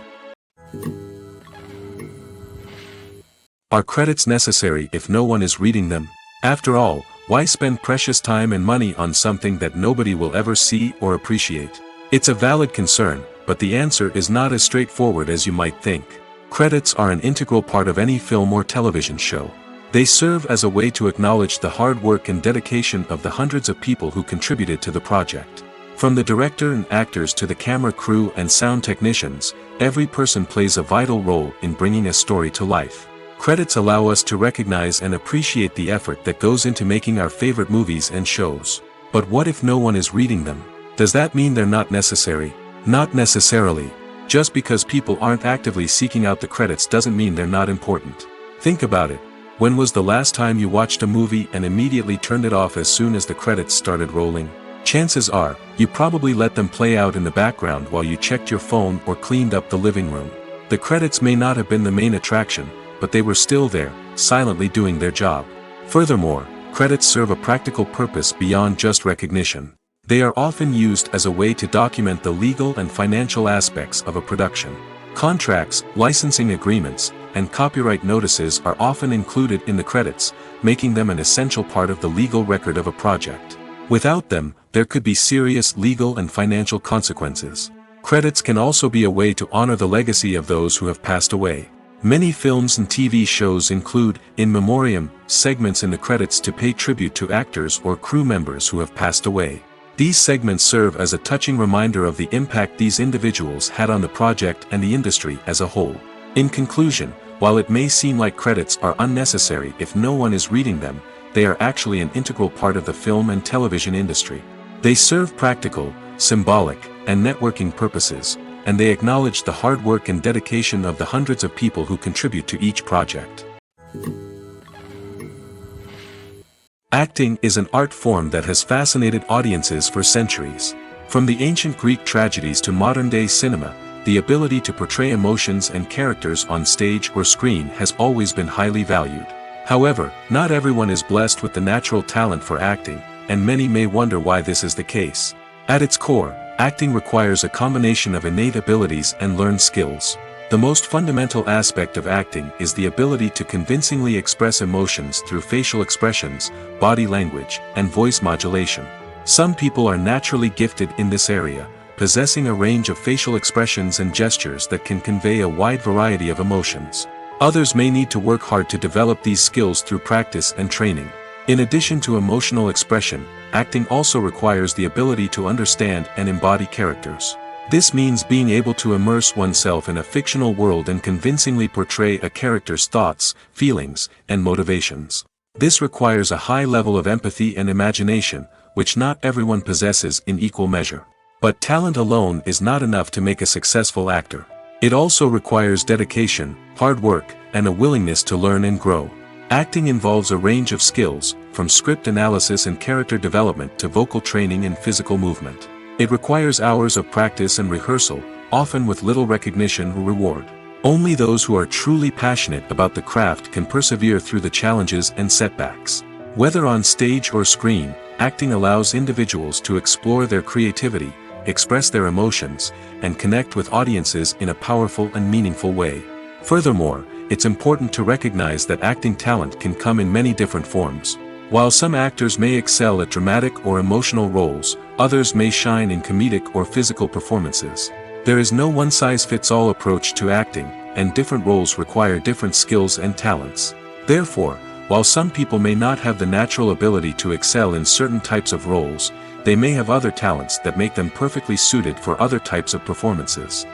Are credits necessary if no one is reading them? After all, why spend precious time and money on something that nobody will ever see or appreciate? It's a valid concern, but the answer is not as straightforward as you might think. Credits are an integral part of any film or television show. They serve as a way to acknowledge the hard work and dedication of the hundreds of people who contributed to the project. From the director and actors to the camera crew and sound technicians, every person plays a vital role in bringing a story to life. Credits allow us to recognize and appreciate the effort that goes into making our favorite movies and shows. But what if no one is reading them? Does that mean they're not necessary? Not necessarily. Just because people aren't actively seeking out the credits doesn't mean they're not important. Think about it. When was the last time you watched a movie and immediately turned it off as soon as the credits started rolling? Chances are, you probably let them play out in the background while you checked your phone or cleaned up the living room. The credits may not have been the main attraction, but they were still there, silently doing their job. Furthermore, credits serve a practical purpose beyond just recognition. They are often used as a way to document the legal and financial aspects of a production. Contracts, licensing agreements, and copyright notices are often included in the credits, making them an essential part of the legal record of a project. Without them, there could be serious legal and financial consequences. Credits can also be a way to honor the legacy of those who have passed away. Many films and TV shows include, in memoriam, segments in the credits to pay tribute to actors or crew members who have passed away. These segments serve as a touching reminder of the impact these individuals had on the project and the industry as a whole. In conclusion, while it may seem like credits are unnecessary if no one is reading them, they are actually an integral part of the film and television industry. They serve practical, symbolic, and networking purposes, and they acknowledge the hard work and dedication of the hundreds of people who contribute to each project. Acting is an art form that has fascinated audiences for centuries. From the ancient Greek tragedies to modern-day cinema, the ability to portray emotions and characters on stage or screen has always been highly valued. However, not everyone is blessed with the natural talent for acting, and many may wonder why this is the case. At its core, acting requires a combination of innate abilities and learned skills. The most fundamental aspect of acting is the ability to convincingly express emotions through facial expressions, body language, and voice modulation. Some people are naturally gifted in this area, possessing a range of facial expressions and gestures that can convey a wide variety of emotions. Others may need to work hard to develop these skills through practice and training. In addition to emotional expression, acting also requires the ability to understand and embody characters. This means being able to immerse oneself in a fictional world and convincingly portray a character's thoughts, feelings, and motivations. This requires a high level of empathy and imagination, which not everyone possesses in equal measure. But talent alone is not enough to make a successful actor. It also requires dedication, hard work, and a willingness to learn and grow. Acting involves a range of skills, from script analysis and character development to vocal training and physical movement. It requires hours of practice and rehearsal, often with little recognition or reward. Only those who are truly passionate about the craft can persevere through the challenges and setbacks. Whether on stage or screen, acting allows individuals to explore their creativity, express their emotions, and connect with audiences in a powerful and meaningful way. Furthermore, it's important to recognize that acting talent can come in many different forms. While some actors may excel at dramatic or emotional roles, others may shine in comedic or physical performances. There is no one-size-fits-all approach to acting, and different roles require different skills and talents. Therefore, while some people may not have the natural ability to excel in certain types of roles, they may have other talents that make them perfectly suited for other types of performances.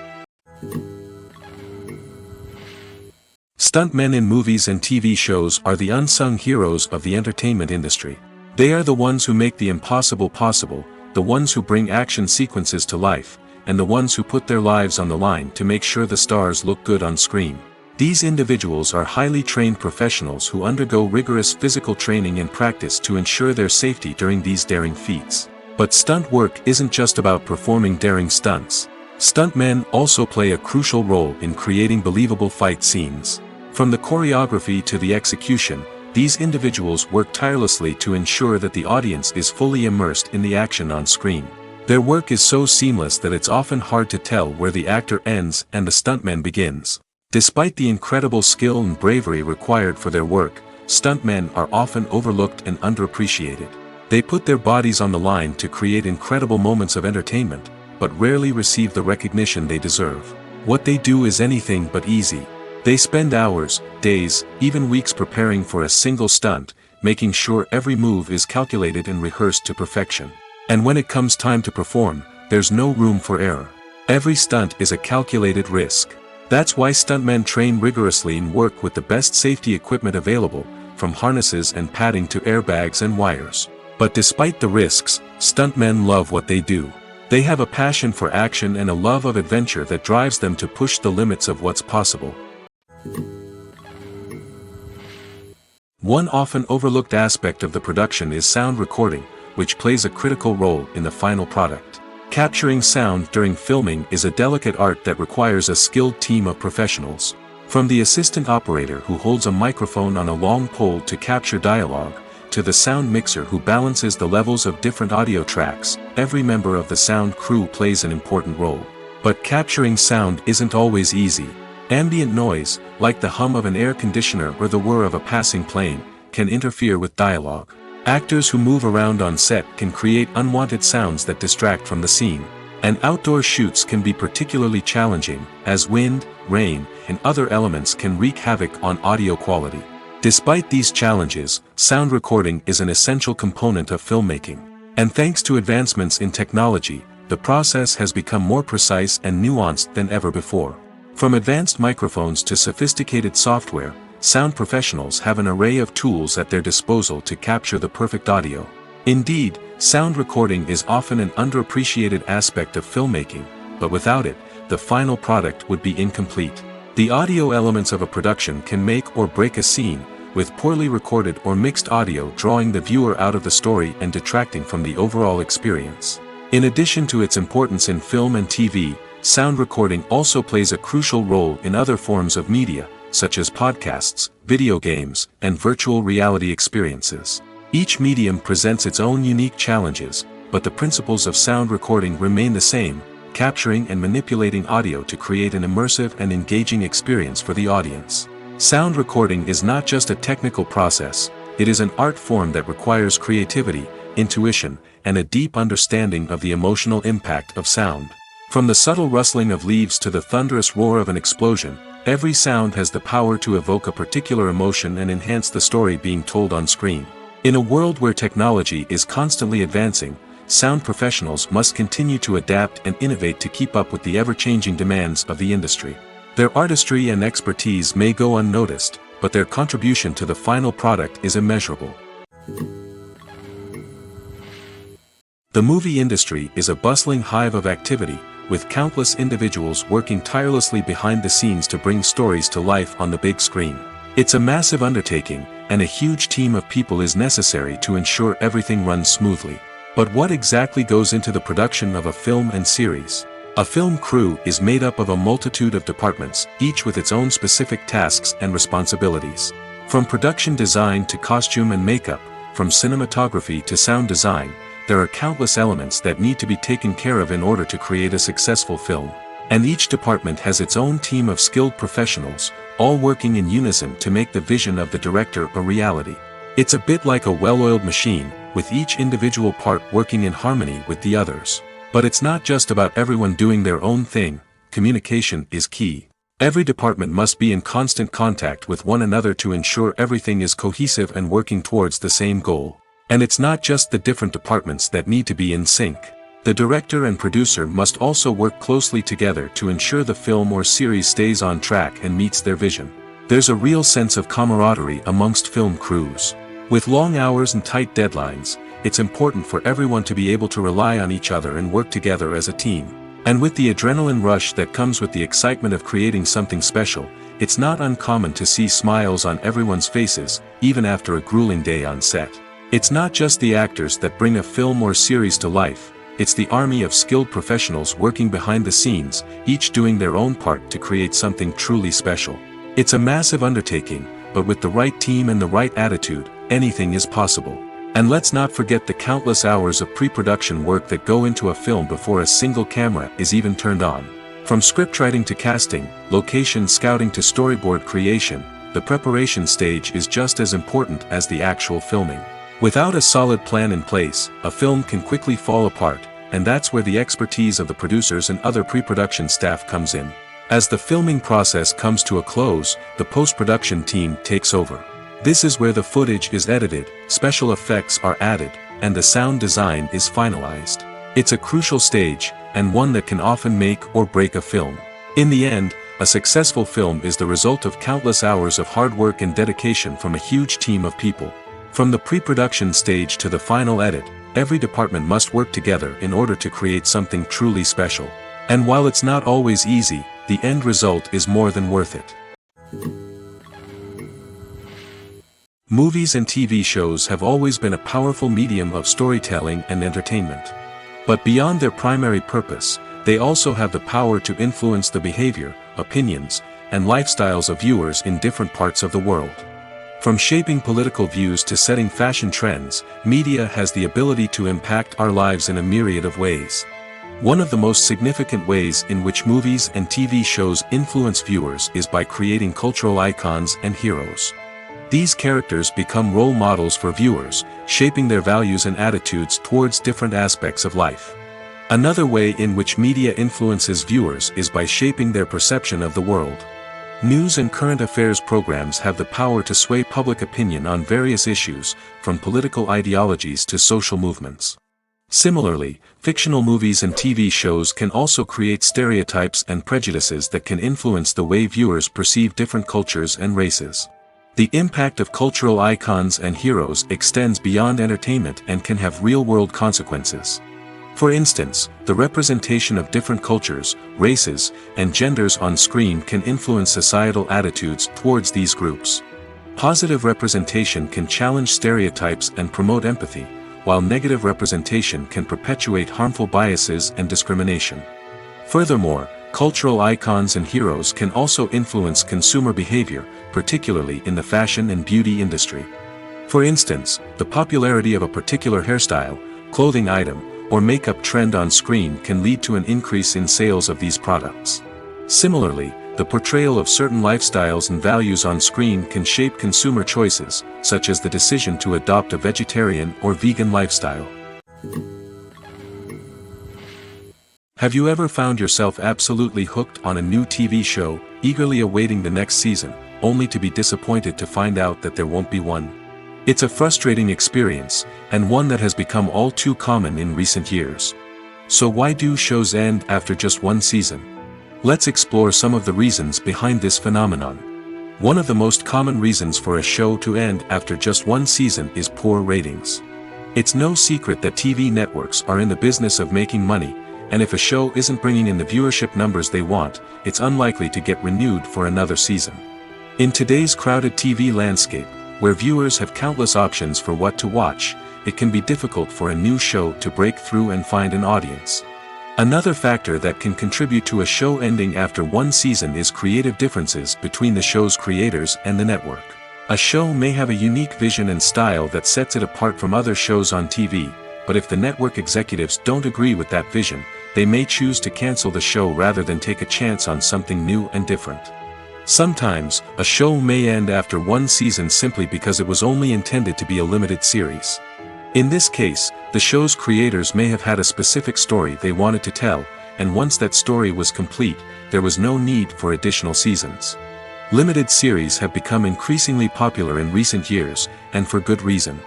Stuntmen in movies and TV shows are the unsung heroes of the entertainment industry. They are the ones who make the impossible possible, the ones who bring action sequences to life, and the ones who put their lives on the line to make sure the stars look good on screen. These individuals are highly trained professionals who undergo rigorous physical training and practice to ensure their safety during these daring feats. But stunt work isn't just about performing daring stunts. Stuntmen also play a crucial role in creating believable fight scenes. From the choreography to the execution, these individuals work tirelessly to ensure that the audience is fully immersed in the action on screen. Their work is so seamless that it's often hard to tell where the actor ends and the stuntman begins. Despite the incredible skill and bravery required for their work, stuntmen are often overlooked and underappreciated. They put their bodies on the line to create incredible moments of entertainment, but rarely receive the recognition they deserve. What they do is anything but easy. They spend hours, days, even weeks preparing for a single stunt, making sure every move is calculated and rehearsed to perfection. And when it comes time to perform, there's no room for error. Every stunt is a calculated risk. That's why stuntmen train rigorously and work with the best safety equipment available, from harnesses and padding to airbags and wires. But despite the risks, stuntmen love what they do. They have a passion for action and a love of adventure that drives them to push the limits of what's possible. One often overlooked aspect of the production is sound recording, which plays a critical role in the final product. Capturing sound during filming is a delicate art that requires a skilled team of professionals. From the assistant operator who holds a microphone on a long pole to capture dialogue, to the sound mixer who balances the levels of different audio tracks, every member of the sound crew plays an important role. But capturing sound isn't always easy. Ambient noise, like the hum of an air conditioner or the whir of a passing plane, can interfere with dialogue. Actors who move around on set can create unwanted sounds that distract from the scene. And outdoor shoots can be particularly challenging, as wind, rain, and other elements can wreak havoc on audio quality. Despite these challenges, sound recording is an essential component of filmmaking. And thanks to advancements in technology, the process has become more precise and nuanced than ever before. From advanced microphones to sophisticated software, sound professionals have an array of tools at their disposal to capture the perfect audio. Indeed, sound recording is often an underappreciated aspect of filmmaking, but without it, the final product would be incomplete. The audio elements of a production can make or break a scene, with poorly recorded or mixed audio drawing the viewer out of the story and detracting from the overall experience. In addition to its importance in film and TV, sound recording also plays a crucial role in other forms of media, such as podcasts, video games, and virtual reality experiences. Each medium presents its own unique challenges, but the principles of sound recording remain the same, capturing and manipulating audio to create an immersive and engaging experience for the audience. Sound recording is not just a technical process, it is an art form that requires creativity, intuition, and a deep understanding of the emotional impact of sound. From the subtle rustling of leaves to the thunderous roar of an explosion, every sound has the power to evoke a particular emotion and enhance the story being told on screen. In a world where technology is constantly advancing, sound professionals must continue to adapt and innovate to keep up with the ever-changing demands of the industry. Their artistry and expertise may go unnoticed, but their contribution to the final product is immeasurable. The movie industry is a bustling hive of activity, with countless individuals working tirelessly behind the scenes to bring stories to life on the big screen. It's a massive undertaking, and a huge team of people is necessary to ensure everything runs smoothly. But what exactly goes into the production of a film and series? A film crew is made up of a multitude of departments, each with its own specific tasks and responsibilities. From production design to costume and makeup, from cinematography to sound design, there are countless elements that need to be taken care of in order to create a successful film. And each department has its own team of skilled professionals, all working in unison to make the vision of the director a reality. It's a bit like a well-oiled machine, with each individual part working in harmony with the others. But it's not just about everyone doing their own thing, communication is key. Every department must be in constant contact with one another to ensure everything is cohesive and working towards the same goal. And it's not just the different departments that need to be in sync. The director and producer must also work closely together to ensure the film or series stays on track and meets their vision. There's a real sense of camaraderie amongst film crews. With long hours and tight deadlines, it's important for everyone to be able to rely on each other and work together as a team. And with the adrenaline rush that comes with the excitement of creating something special, it's not uncommon to see smiles on everyone's faces, even after a grueling day on set. It's not just the actors that bring a film or series to life, it's the army of skilled professionals working behind the scenes, each doing their own part to create something truly special. It's a massive undertaking, but with the right team and the right attitude, anything is possible. And let's not forget the countless hours of pre-production work that go into a film before a single camera is even turned on. From scriptwriting to casting, location scouting to storyboard creation, the preparation stage is just as important as the actual filming. Without a solid plan in place, a film can quickly fall apart, and that's where the expertise of the producers and other pre-production staff comes in. As the filming process comes to a close, the post-production team takes over. This is where the footage is edited, special effects are added, and the sound design is finalized. It's a crucial stage, and one that can often make or break a film. In the end, a successful film is the result of countless hours of hard work and dedication from a huge team of people. From the pre-production stage to the final edit, every department must work together in order to create something truly special. And while it's not always easy, the end result is more than worth it. Movies and TV shows have always been a powerful medium of storytelling and entertainment. But beyond their primary purpose, they also have the power to influence the behavior, opinions, and lifestyles of viewers in different parts of the world. From shaping political views to setting fashion trends, media has the ability to impact our lives in a myriad of ways. One of the most significant ways in which movies and TV shows influence viewers is by creating cultural icons and heroes. These characters become role models for viewers, shaping their values and attitudes towards different aspects of life. Another way in which media influences viewers is by shaping their perception of the world. News and current affairs programs have the power to sway public opinion on various issues, from political ideologies to social movements. Similarly, fictional movies and TV shows can also create stereotypes and prejudices that can influence the way viewers perceive different cultures and races. The impact of cultural icons and heroes extends beyond entertainment and can have real-world consequences. For instance, the representation of different cultures, races, and genders on screen can influence societal attitudes towards these groups. Positive representation can challenge stereotypes and promote empathy, while negative representation can perpetuate harmful biases and discrimination. Furthermore, cultural icons and heroes can also influence consumer behavior, particularly in the fashion and beauty industry. For instance, the popularity of a particular hairstyle, clothing item, or makeup trend on screen can lead to an increase in sales of these products. Similarly, the portrayal of certain lifestyles and values on screen can shape consumer choices, such as the decision to adopt a vegetarian or vegan lifestyle. Have you ever found yourself absolutely hooked on a new TV show, eagerly awaiting the next season, only to be disappointed to find out that there won't be one? It's a frustrating experience, and one that has become all too common in recent years. So why do shows end after just one season? Let's explore some of the reasons behind this phenomenon. One of the most common reasons for a show to end after just one season is poor ratings. It's no secret that TV networks are in the business of making money, and if a show isn't bringing in the viewership numbers they want, it's unlikely to get renewed for another season. In today's crowded TV landscape, where viewers have countless options for what to watch, it can be difficult for a new show to break through and find an audience. Another factor that can contribute to a show ending after one season is creative differences between the show's creators and the network. A show may have a unique vision and style that sets it apart from other shows on TV, but if the network executives don't agree with that vision, they may choose to cancel the show rather than take a chance on something new and different. Sometimes, a show may end after one season simply because it was only intended to be a limited series. In this case, the show's creators may have had a specific story they wanted to tell, and once that story was complete, there was no need for additional seasons. Limited series have become increasingly popular in recent years, and for good reason.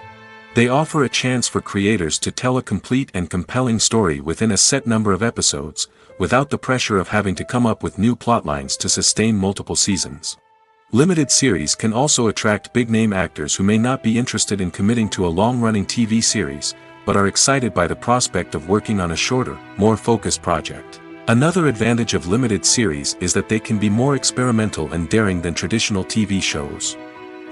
They offer a chance for creators to tell a complete and compelling story within a set number of episodes, without the pressure of having to come up with new plotlines to sustain multiple seasons. Limited series can also attract big-name actors who may not be interested in committing to a long-running TV series, but are excited by the prospect of working on a shorter, more focused project. Another advantage of limited series is that they can be more experimental and daring than traditional TV shows.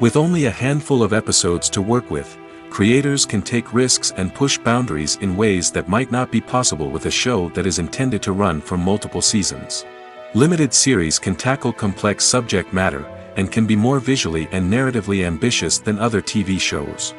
With only a handful of episodes to work with, creators can take risks and push boundaries in ways that might not be possible with a show that is intended to run for multiple seasons. Limited series can tackle complex subject matter, and can be more visually and narratively ambitious than other TV shows.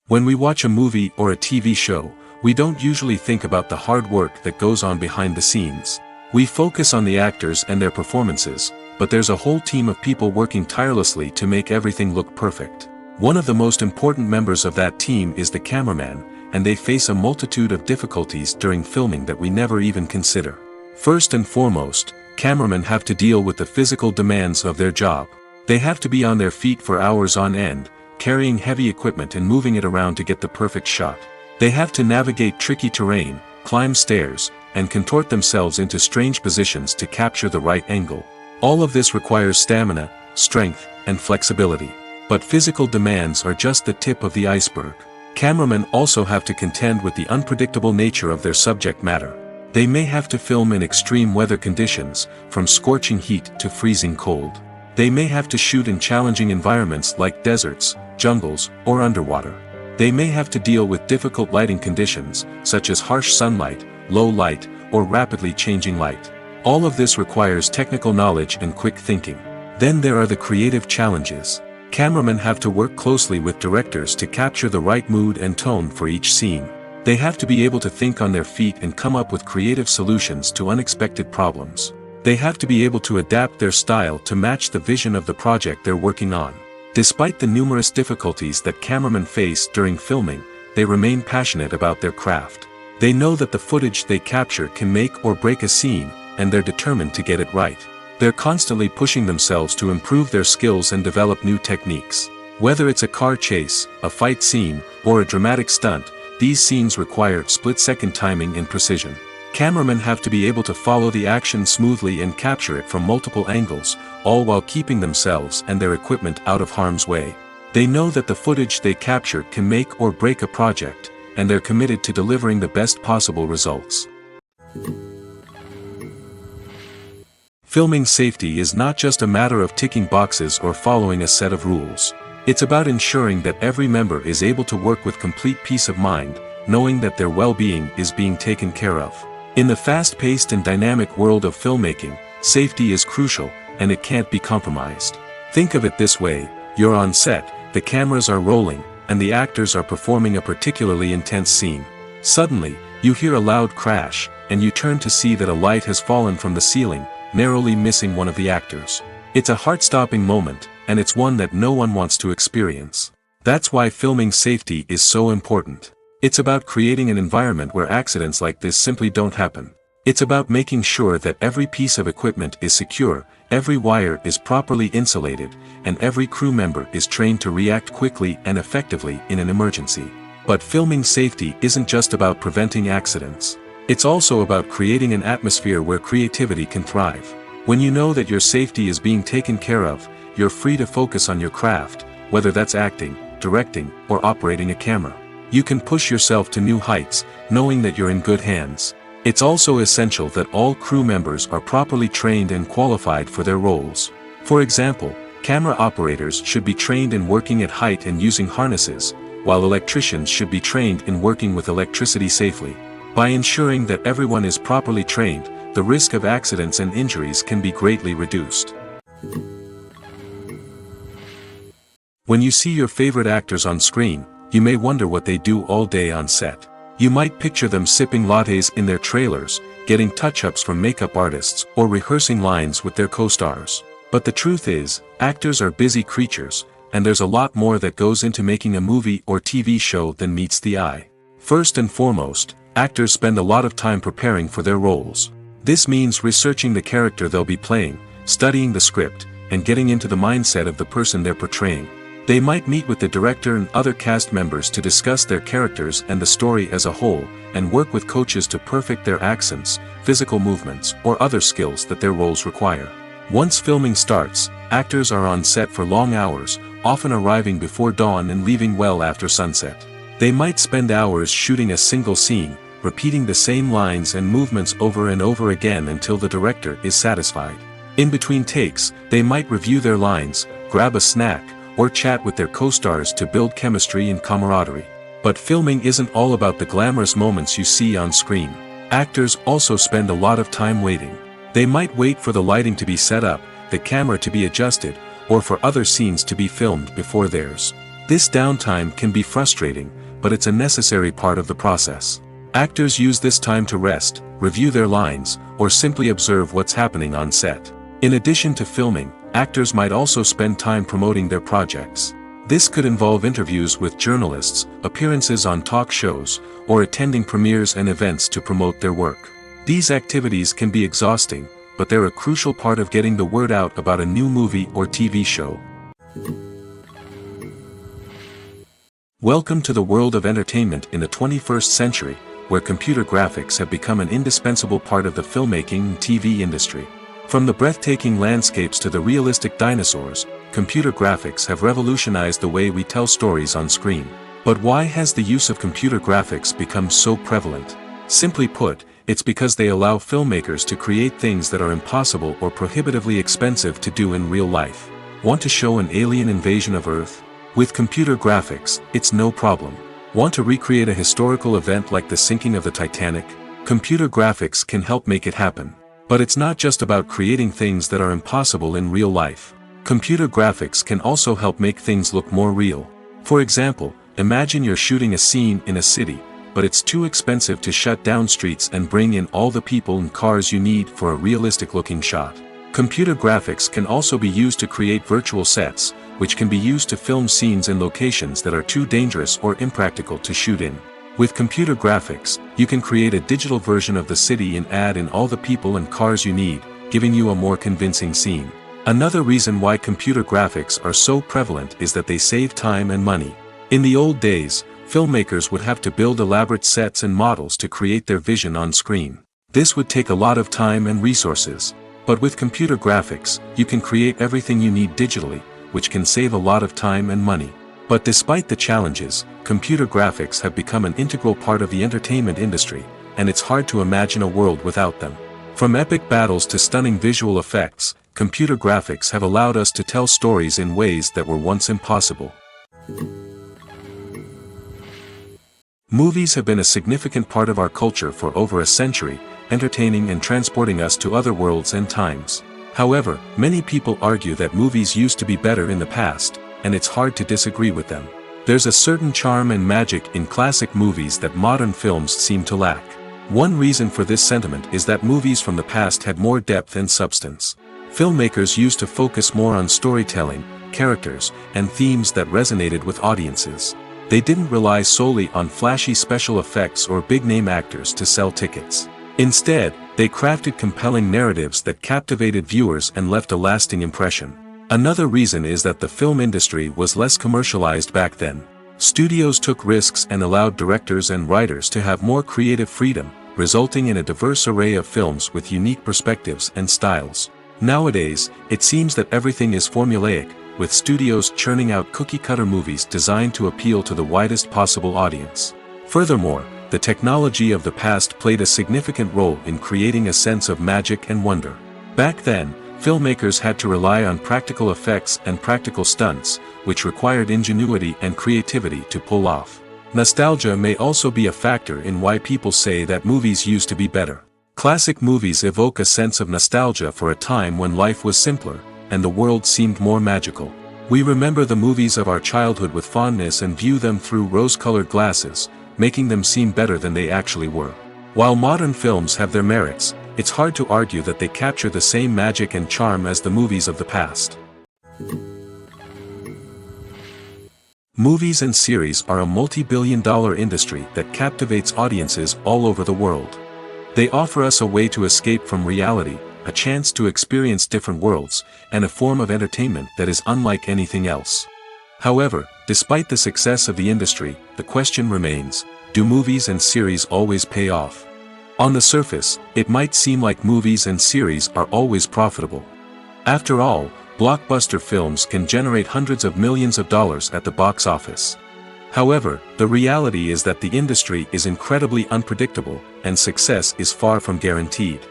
When we watch a movie or a TV show, we don't usually think about the hard work that goes on behind the scenes. We focus on the actors and their performances, but there's a whole team of people working tirelessly to make everything look perfect. One of the most important members of that team is the cameraman, and they face a multitude of difficulties during filming that we never even consider. First and foremost, cameramen have to deal with the physical demands of their job. They have to be on their feet for hours on end, carrying heavy equipment and moving it around to get the perfect shot. They have to navigate tricky terrain, climb stairs, and contort themselves into strange positions to capture the right angle. All of this requires stamina, strength, and flexibility. But physical demands are just the tip of the iceberg. Cameramen also have to contend with the unpredictable nature of their subject matter. They may have to film in extreme weather conditions, from scorching heat to freezing cold. They may have to shoot in challenging environments like deserts, jungles, or underwater. They may have to deal with difficult lighting conditions, such as harsh sunlight, low light, or rapidly changing light. All of this requires technical knowledge and quick thinking. Then there are the creative challenges. Cameramen have to work closely with directors to capture the right mood and tone for each scene. They have to be able to think on their feet and come up with creative solutions to unexpected problems. They have to be able to adapt their style to match the vision of the project they're working on. Despite the numerous difficulties that cameramen face during filming, they remain passionate about their craft. They know that the footage they capture can make or break a scene, and they're determined to get it right. They're constantly pushing themselves to improve their skills and develop new techniques. Whether it's a car chase, a fight scene, or a dramatic stunt, these scenes require split-second timing and precision. Cameramen have to be able to follow the action smoothly and capture it from multiple angles, all while keeping themselves and their equipment out of harm's way. They know that the footage they capture can make or break a project, and they're committed to delivering the best possible results. Filming safety is not just a matter of ticking boxes or following a set of rules. It's about ensuring that every member is able to work with complete peace of mind, knowing that their well-being is being taken care of. In the fast-paced and dynamic world of filmmaking, safety is crucial, and it can't be compromised. Think of it this way: you're on set, the cameras are rolling, and the actors are performing a particularly intense scene. Suddenly, you hear a loud crash, and you turn to see that a light has fallen from the ceiling, narrowly missing one of the actors. It's a heart-stopping moment, and it's one that no one wants to experience. That's why filming safety is so important. It's about creating an environment where accidents like this simply don't happen. It's about making sure that every piece of equipment is secure, every wire is properly insulated, and every crew member is trained to react quickly and effectively in an emergency. But filming safety isn't just about preventing accidents. It's also about creating an atmosphere where creativity can thrive. When you know that your safety is being taken care of, you're free to focus on your craft, whether that's acting, directing, or operating a camera. You can push yourself to new heights, knowing that you're in good hands. It's also essential that all crew members are properly trained and qualified for their roles. For example, camera operators should be trained in working at height and using harnesses, while electricians should be trained in working with electricity safely. By ensuring that everyone is properly trained, the risk of accidents and injuries can be greatly reduced. When you see your favorite actors on screen, you may wonder what they do all day on set. You might picture them sipping lattes in their trailers, getting touch-ups from makeup artists, or rehearsing lines with their co-stars. But the truth is, actors are busy creatures, and there's a lot more that goes into making a movie or TV show than meets the eye. First and foremost, actors spend a lot of time preparing for their roles. This means researching the character they'll be playing, studying the script, and getting into the mindset of the person they're portraying. They might meet with the director and other cast members to discuss their characters and the story as a whole, and work with coaches to perfect their accents, physical movements, or other skills that their roles require. Once filming starts, actors are on set for long hours, often arriving before dawn and leaving well after sunset. They might spend hours shooting a single scene, repeating the same lines and movements over and over again until the director is satisfied. In between takes, they might review their lines, grab a snack, or chat with their co-stars to build chemistry and camaraderie. But filming isn't all about the glamorous moments you see on screen. Actors also spend a lot of time waiting. They might wait for the lighting to be set up, the camera to be adjusted, or for other scenes to be filmed before theirs. This downtime can be frustrating, but it's a necessary part of the process. Actors use this time to rest, review their lines, or simply observe what's happening on set. In addition to filming, actors might also spend time promoting their projects. This could involve interviews with journalists, appearances on talk shows, or attending premieres and events to promote their work. These activities can be exhausting, but they're a crucial part of getting the word out about a new movie or TV show. Welcome to the world of entertainment in the 21st century, where computer graphics have become an indispensable part of the filmmaking and TV industry. From the breathtaking landscapes to the realistic dinosaurs, computer graphics have revolutionized the way we tell stories on screen. But why has the use of computer graphics become so prevalent? Simply put, it's because they allow filmmakers to create things that are impossible or prohibitively expensive to do in real life. Want to show an alien invasion of Earth? With computer graphics, it's no problem. Want to recreate a historical event like the sinking of the Titanic? Computer graphics can help make it happen. But it's not just about creating things that are impossible in real life. Computer graphics can also help make things look more real. For example, imagine you're shooting a scene in a city, but it's too expensive to shut down streets and bring in all the people and cars you need for a realistic-looking shot. Computer graphics can also be used to create virtual sets, which can be used to film scenes in locations that are too dangerous or impractical to shoot in. With computer graphics, you can create a digital version of the city and add in all the people and cars you need, giving you a more convincing scene. Another reason why computer graphics are so prevalent is that they save time and money. In the old days, filmmakers would have to build elaborate sets and models to create their vision on screen. This would take a lot of time and resources. But with computer graphics, you can create everything you need digitally, which can save a lot of time and money. But despite the challenges, computer graphics have become an integral part of the entertainment industry, and it's hard to imagine a world without them. From epic battles to stunning visual effects, computer graphics have allowed us to tell stories in ways that were once impossible. Movies have been a significant part of our culture for over a century, entertaining and transporting us to other worlds and times. However, many people argue that movies used to be better in the past, and it's hard to disagree with them. There's a certain charm and magic in classic movies that modern films seem to lack. One reason for this sentiment is that movies from the past had more depth and substance. Filmmakers used to focus more on storytelling, characters, and themes that resonated with audiences. They didn't rely solely on flashy special effects or big-name actors to sell tickets. Instead, they crafted compelling narratives that captivated viewers and left a lasting impression. Another reason is that the film industry was less commercialized back then. Studios took risks and allowed directors and writers to have more creative freedom, resulting in a diverse array of films with unique perspectives and styles. Nowadays, it seems that everything is formulaic, with studios churning out cookie-cutter movies designed to appeal to the widest possible audience. Furthermore, the technology of the past played a significant role in creating a sense of magic and wonder. Back then, filmmakers had to rely on practical effects and practical stunts, which required ingenuity and creativity to pull off. Nostalgia may also be a factor in why people say that movies used to be better. Classic movies evoke a sense of nostalgia for a time when life was simpler, and the world seemed more magical. We remember the movies of our childhood with fondness and view them through rose-colored glasses, making them seem better than they actually were. While modern films have their merits, it's hard to argue that they capture the same magic and charm as the movies of the past. Movies and series are a multi-billion-dollar industry that captivates audiences all over the world. They offer us a way to escape from reality, a chance to experience different worlds, and a form of entertainment that is unlike anything else. However, despite the success of the industry, the question remains, do movies and series always pay off? On the surface, it might seem like movies and series are always profitable. After all, blockbuster films can generate hundreds of millions of dollars at the box office. However, the reality is that the industry is incredibly unpredictable, and success is far from guaranteed.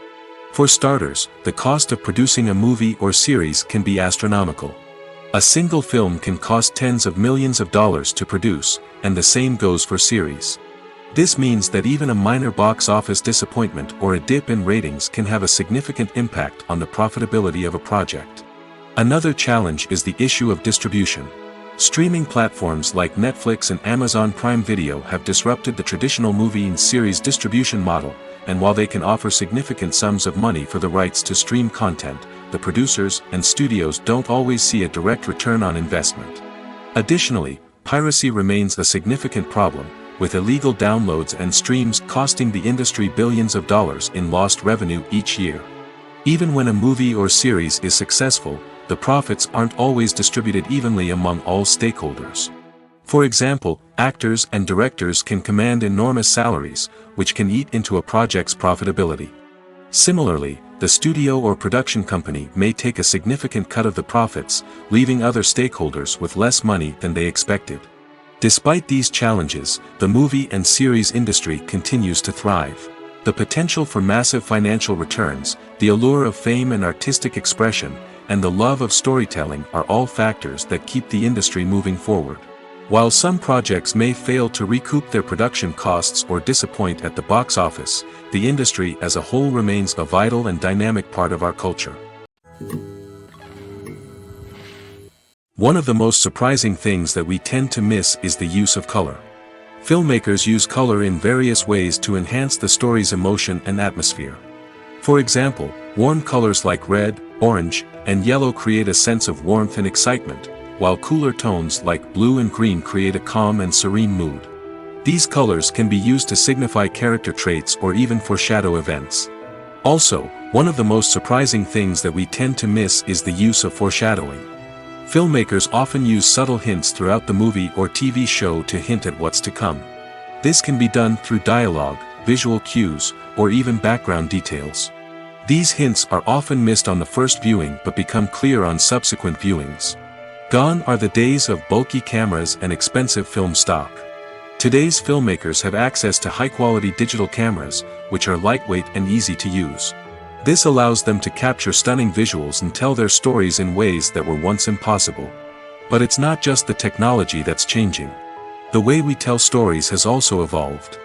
For starters, the cost of producing a movie or series can be astronomical. A single film can cost tens of millions of dollars to produce, and the same goes for series. This means that even a minor box office disappointment or a dip in ratings can have a significant impact on the profitability of a project. Another challenge is the issue of distribution. Streaming platforms like Netflix and Amazon Prime Video have disrupted the traditional movie and series distribution model, and while they can offer significant sums of money for the rights to stream content, the producers and studios don't always see a direct return on investment. Additionally, piracy remains a significant problem, with illegal downloads and streams costing the industry billions of dollars in lost revenue each year. Even when a movie or series is successful, the profits aren't always distributed evenly among all stakeholders. For example, actors and directors can command enormous salaries, which can eat into a project's profitability. Similarly, the studio or production company may take a significant cut of the profits, leaving other stakeholders with less money than they expected. Despite these challenges, the movie and series industry continues to thrive. The potential for massive financial returns, the allure of fame and artistic expression, and the love of storytelling are all factors that keep the industry moving forward. While some projects may fail to recoup their production costs or disappoint at the box office, the industry as a whole remains a vital and dynamic part of our culture. One of the most surprising things that we tend to miss is the use of color. Filmmakers use color in various ways to enhance the story's emotion and atmosphere. For example, warm colors like red, orange, and yellow create a sense of warmth and excitement, while cooler tones like blue and green create a calm and serene mood. These colors can be used to signify character traits or even foreshadow events. Also, One of the most surprising things that we tend to miss is the use of foreshadowing. Filmmakers often use subtle hints throughout the movie or TV show to hint at what's to come. This can be done through dialogue, visual cues, or even background details. These hints are often missed on the first viewing but become clear on subsequent viewings. Gone are the days of bulky cameras and expensive film stock. Today's filmmakers have access to high-quality digital cameras, which are lightweight and easy to use. This allows them to capture stunning visuals and tell their stories in ways that were once impossible. But it's not just the technology that's changing. The way we tell stories has also evolved.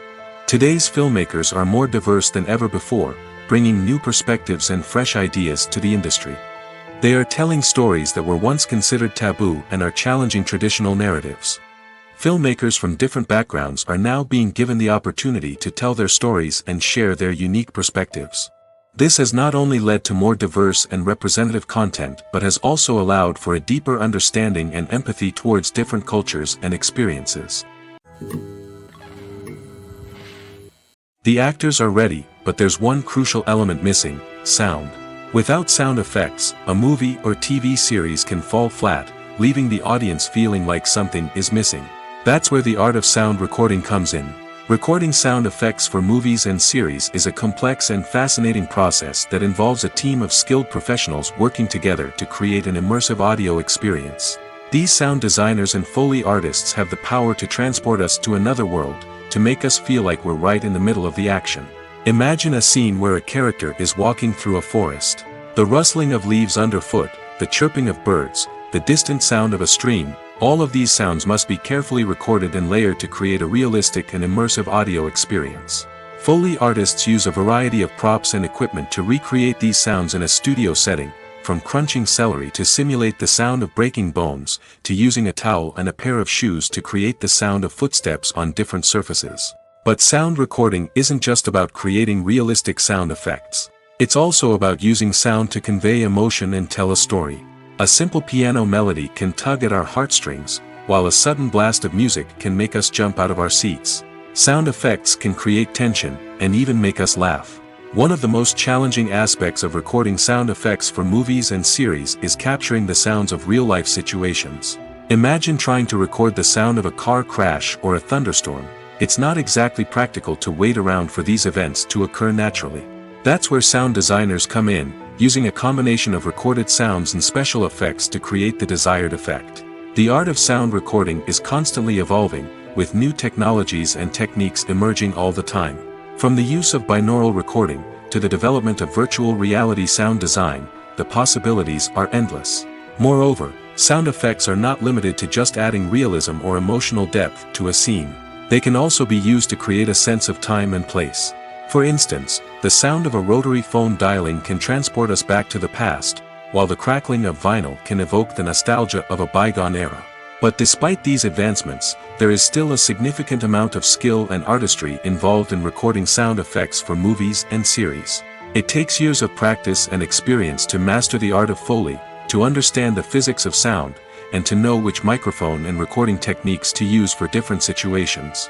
Today's filmmakers are more diverse than ever before, bringing new perspectives and fresh ideas to the industry. They are telling stories that were once considered taboo and are challenging traditional narratives. Filmmakers from different backgrounds are now being given the opportunity to tell their stories and share their unique perspectives. This has not only led to more diverse and representative content but has also allowed for a deeper understanding and empathy towards different cultures and experiences. The actors are ready, but there's one crucial element missing: sound. Without sound effects, a movie or TV series can fall flat, leaving the audience feeling like something is missing. That's where the art of sound recording comes in. Recording sound effects for movies and series is a complex and fascinating process that involves a team of skilled professionals working together to create an immersive audio experience. These sound designers and Foley artists have the power to transport us to another world, to make us feel like we're right in the middle of the action. Imagine a scene where a character is walking through a forest. The rustling of leaves underfoot, the chirping of birds, the distant sound of a stream, all of these sounds must be carefully recorded and layered to create a realistic and immersive audio experience. Foley artists use a variety of props and equipment to recreate these sounds in a studio setting, from crunching celery to simulate the sound of breaking bones, to using a towel and a pair of shoes to create the sound of footsteps on different surfaces. But sound recording isn't just about creating realistic sound effects. It's also about using sound to convey emotion and tell a story. A simple piano melody can tug at our heartstrings, while a sudden blast of music can make us jump out of our seats. Sound effects can create tension, and even make us laugh. One of the most challenging aspects of recording sound effects for movies and series is capturing the sounds of real-life situations. Imagine trying to record the sound of a car crash or a thunderstorm. It's not exactly practical to wait around for these events to occur naturally. That's where sound designers come in, using a combination of recorded sounds and special effects to create the desired effect. The art of sound recording is constantly evolving, with new technologies and techniques emerging all the time. From the use of binaural recording, to the development of virtual reality sound design, the possibilities are endless. Moreover, sound effects are not limited to just adding realism or emotional depth to a scene. They can also be used to create a sense of time and place. For instance, the sound of a rotary phone dialing can transport us back to the past, while the crackling of vinyl can evoke the nostalgia of a bygone era. But despite these advancements, there is still a significant amount of skill and artistry involved in recording sound effects for movies and series. It takes years of practice and experience to master the art of Foley, to understand the physics of sound, and to know which microphone and recording techniques to use for different situations.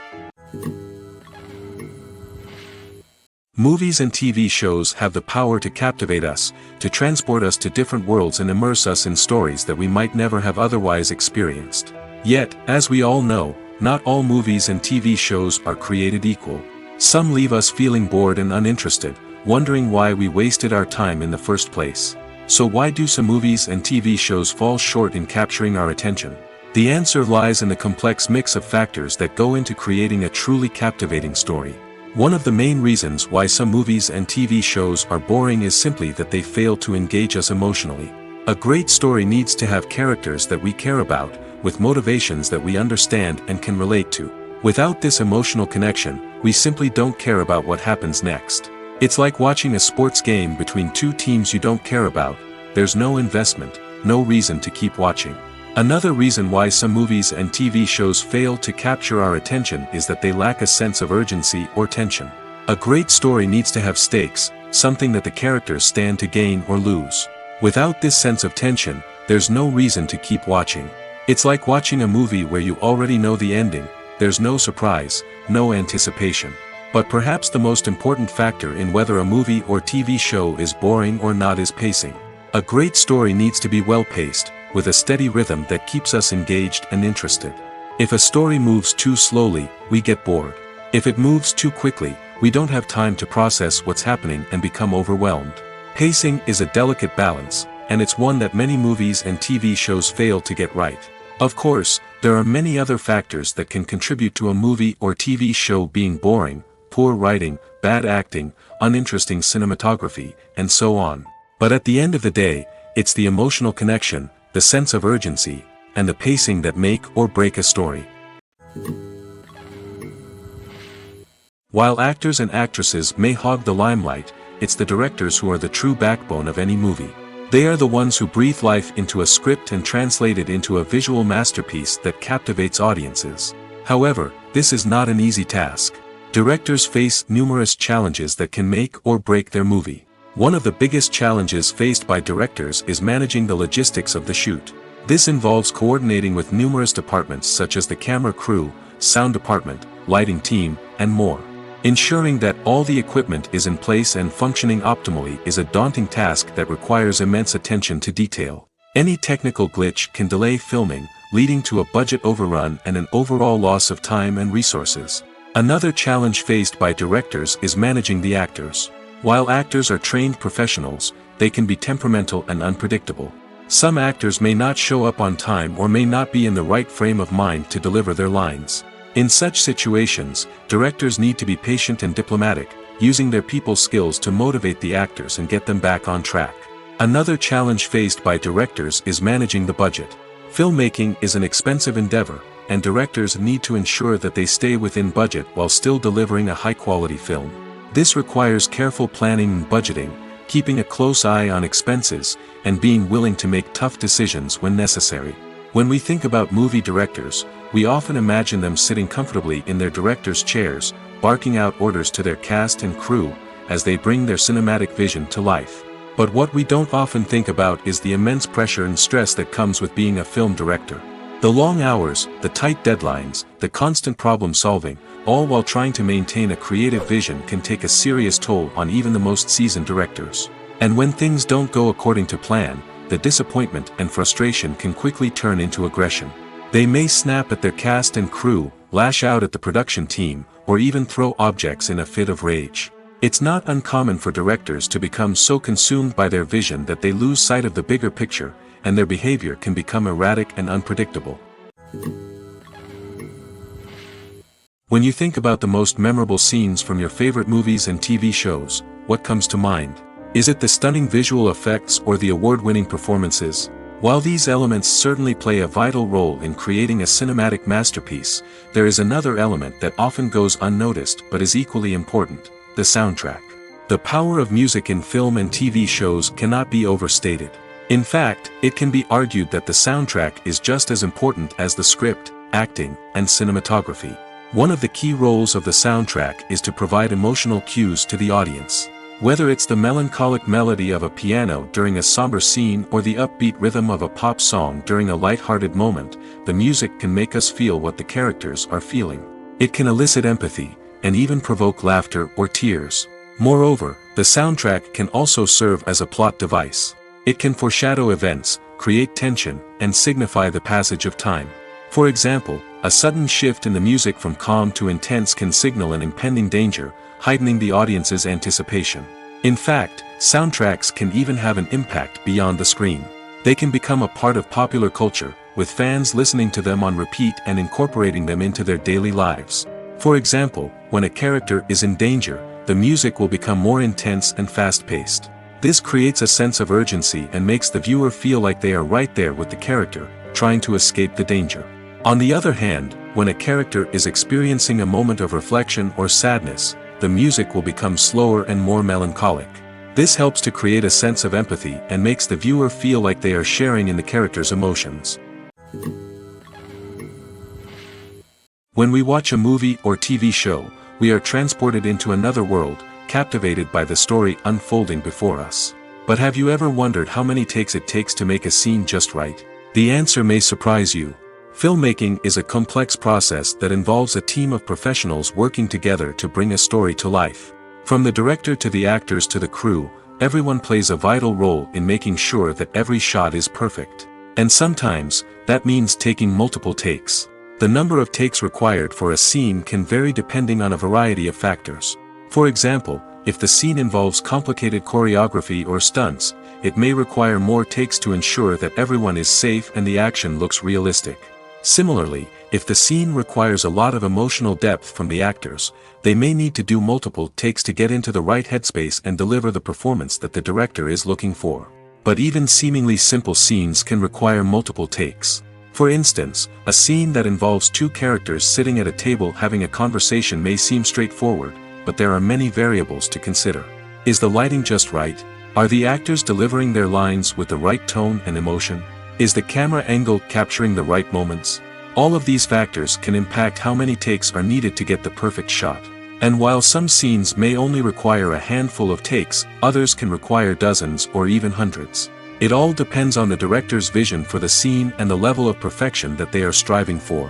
Movies and TV shows have the power to captivate us, to transport us to different worlds and immerse us in stories that we might never have otherwise experienced. Yet, as we all know, not all movies and TV shows are created equal. Some leave us feeling bored and uninterested, wondering why we wasted our time in the first place. So why do some movies and TV shows fall short in capturing our attention? The answer lies in the complex mix of factors that go into creating a truly captivating story. One of the main reasons why some movies and TV shows are boring is simply that they fail to engage us emotionally. A great story needs to have characters that we care about, with motivations that we understand and can relate to. Without this emotional connection, we simply don't care about what happens next. It's like watching a sports game between two teams you don't care about. There's no investment, no reason to keep watching. Another reason why some movies and TV shows fail to capture our attention is that they lack a sense of urgency or tension. A great story needs to have stakes, something that the characters stand to gain or lose. Without this sense of tension, there's no reason to keep watching. It's like watching a movie where you already know the ending. There's no surprise, no anticipation. But perhaps the most important factor in whether a movie or TV show is boring or not is pacing. A great story needs to be well-paced, with a steady rhythm that keeps us engaged and interested. If a story moves too slowly, we get bored. If it moves too quickly, we don't have time to process what's happening and become overwhelmed. Pacing is a delicate balance, and it's one that many movies and TV shows fail to get right. Of course, there are many other factors that can contribute to a movie or TV show being boring: poor writing, bad acting, uninteresting cinematography, and so on. But at the end of the day, it's the emotional connection, the sense of urgency, and the pacing that make or break a story. While actors and actresses may hog the limelight, it's the directors who are the true backbone of any movie. They are the ones who breathe life into a script and translate it into a visual masterpiece that captivates audiences. However, this is not an easy task. Directors face numerous challenges that can make or break their movie. One of the biggest challenges faced by directors is managing the logistics of the shoot. This involves coordinating with numerous departments such as the camera crew, sound department, lighting team, and more. Ensuring that all the equipment is in place and functioning optimally is a daunting task that requires immense attention to detail. Any technical glitch can delay filming, leading to a budget overrun and an overall loss of time and resources. Another challenge faced by directors is managing the actors. While actors are trained professionals, they can be temperamental and unpredictable. Some actors may not show up on time or may not be in the right frame of mind to deliver their lines. In such situations, directors need to be patient and diplomatic, using their people skills to motivate the actors and get them back on track. Another challenge faced by directors is managing the budget. Filmmaking is an expensive endeavor, and directors need to ensure that they stay within budget while still delivering a high-quality film. This requires careful planning and budgeting, keeping a close eye on expenses, and being willing to make tough decisions when necessary. When we think about movie directors, we often imagine them sitting comfortably in their director's chairs, barking out orders to their cast and crew, as they bring their cinematic vision to life. But what we don't often think about is the immense pressure and stress that comes with being a film director. The long hours, the tight deadlines, the constant problem solving, all while trying to maintain a creative vision can take a serious toll on even the most seasoned directors. And when things don't go according to plan, the disappointment and frustration can quickly turn into aggression. They may snap at their cast and crew, lash out at the production team, or even throw objects in a fit of rage. It's not uncommon for directors to become so consumed by their vision that they lose sight of the bigger picture, and their behavior can become erratic and unpredictable. When you think about the most memorable scenes from your favorite movies and TV shows, what comes to mind? Is it the stunning visual effects or the award-winning performances? While these elements certainly play a vital role in creating a cinematic masterpiece, there is another element that often goes unnoticed but is equally important: the soundtrack. The power of music in film and TV shows cannot be overstated. In fact, it can be argued that the soundtrack is just as important as the script, acting, and cinematography. One of the key roles of the soundtrack is to provide emotional cues to the audience. Whether it's the melancholic melody of a piano during a somber scene or the upbeat rhythm of a pop song during a light-hearted moment, the music can make us feel what the characters are feeling. It can elicit empathy, and even provoke laughter or tears. Moreover, the soundtrack can also serve as a plot device. It can foreshadow events, create tension, and signify the passage of time. For example, a sudden shift in the music from calm to intense can signal an impending danger, heightening the audience's anticipation. In fact, soundtracks can even have an impact beyond the screen. They can become a part of popular culture, with fans listening to them on repeat and incorporating them into their daily lives. For example, when a character is in danger, the music will become more intense and fast-paced. This creates a sense of urgency and makes the viewer feel like they are right there with the character, trying to escape the danger. On the other hand, when a character is experiencing a moment of reflection or sadness, the music will become slower and more melancholic. This helps to create a sense of empathy and makes the viewer feel like they are sharing in the character's emotions. When we watch a movie or TV show, we are transported into another world, captivated by the story unfolding before us. But have you ever wondered how many takes it takes to make a scene just right? The answer may surprise you. Filmmaking is a complex process that involves a team of professionals working together to bring a story to life. From the director to the actors to the crew, everyone plays a vital role in making sure that every shot is perfect. And sometimes, that means taking multiple takes. The number of takes required for a scene can vary depending on a variety of factors. For example, if the scene involves complicated choreography or stunts, it may require more takes to ensure that everyone is safe and the action looks realistic. Similarly, if the scene requires a lot of emotional depth from the actors, they may need to do multiple takes to get into the right headspace and deliver the performance that the director is looking for. But even seemingly simple scenes can require multiple takes. For instance, a scene that involves two characters sitting at a table having a conversation may seem straightforward, but there are many variables to consider. Is the lighting just right? Are the actors delivering their lines with the right tone and emotion? Is the camera angle capturing the right moments? All of these factors can impact how many takes are needed to get the perfect shot. And while some scenes may only require a handful of takes, others can require dozens or even hundreds. It all depends on the director's vision for the scene and the level of perfection that they are striving for.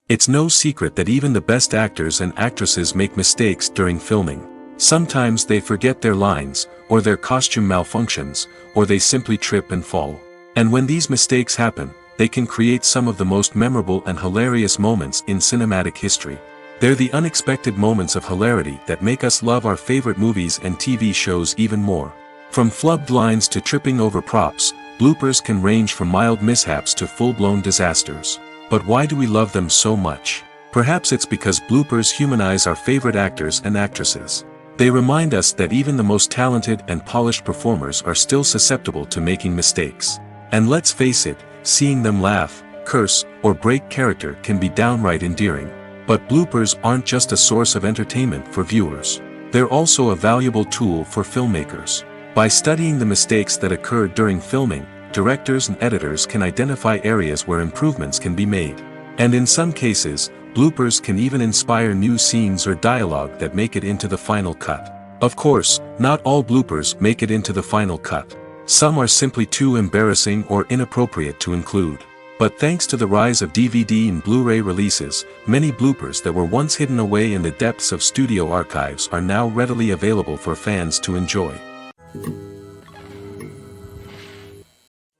It's no secret that even the best actors and actresses make mistakes during filming. Sometimes they forget their lines, or their costume malfunctions, or they simply trip and fall. And when these mistakes happen, they can create some of the most memorable and hilarious moments in cinematic history. They're the unexpected moments of hilarity that make us love our favorite movies and TV shows even more. From flubbed lines to tripping over props, bloopers can range from mild mishaps to full-blown disasters. But why do we love them so much? Perhaps it's because bloopers humanize our favorite actors and actresses. They remind us that even the most talented and polished performers are still susceptible to making mistakes. And let's face it, seeing them laugh, curse, or break character can be downright endearing. But bloopers aren't just a source of entertainment for viewers. They're also a valuable tool for filmmakers. By studying the mistakes that occurred during filming, directors and editors can identify areas where improvements can be made. And in some cases, bloopers can even inspire new scenes or dialogue that make it into the final cut. Of course, not all bloopers make it into the final cut. Some are simply too embarrassing or inappropriate to include. But thanks to the rise of DVD and Blu-ray releases, many bloopers that were once hidden away in the depths of studio archives are now readily available for fans to enjoy.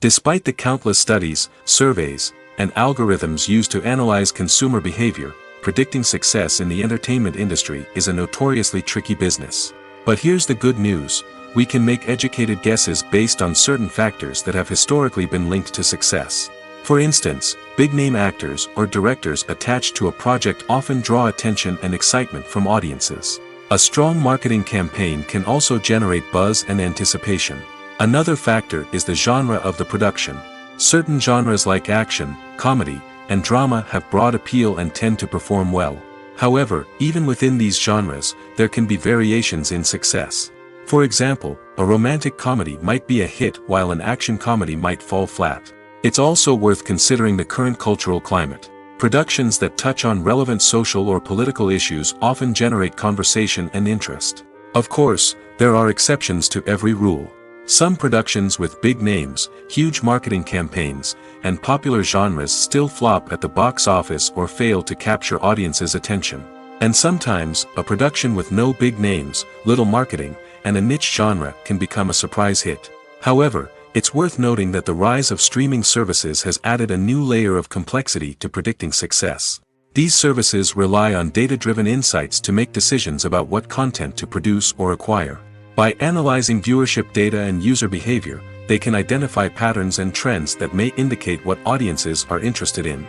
Despite the countless studies, surveys, and algorithms used to analyze consumer behavior, predicting success in the entertainment industry is a notoriously tricky business. But here's the good news: we can make educated guesses based on certain factors that have historically been linked to success. For instance, big-name actors or directors attached to a project often draw attention and excitement from audiences. A strong marketing campaign can also generate buzz and anticipation. Another factor is the genre of the production. Certain genres like action, comedy, and drama have broad appeal and tend to perform well. However, even within these genres, there can be variations in success. For example, a romantic comedy might be a hit while an action comedy might fall flat. It's also worth considering the current cultural climate. Productions that touch on relevant social or political issues often generate conversation and interest. Of course, there are exceptions to every rule. Some productions with big names, huge marketing campaigns, and popular genres still flop at the box office or fail to capture audiences' attention. And sometimes, a production with no big names, little marketing, and a niche genre can become a surprise hit. However, it's worth noting that the rise of streaming services has added a new layer of complexity to predicting success. These services rely on data-driven insights to make decisions about what content to produce or acquire. By analyzing viewership data and user behavior, they can identify patterns and trends that may indicate what audiences are interested in.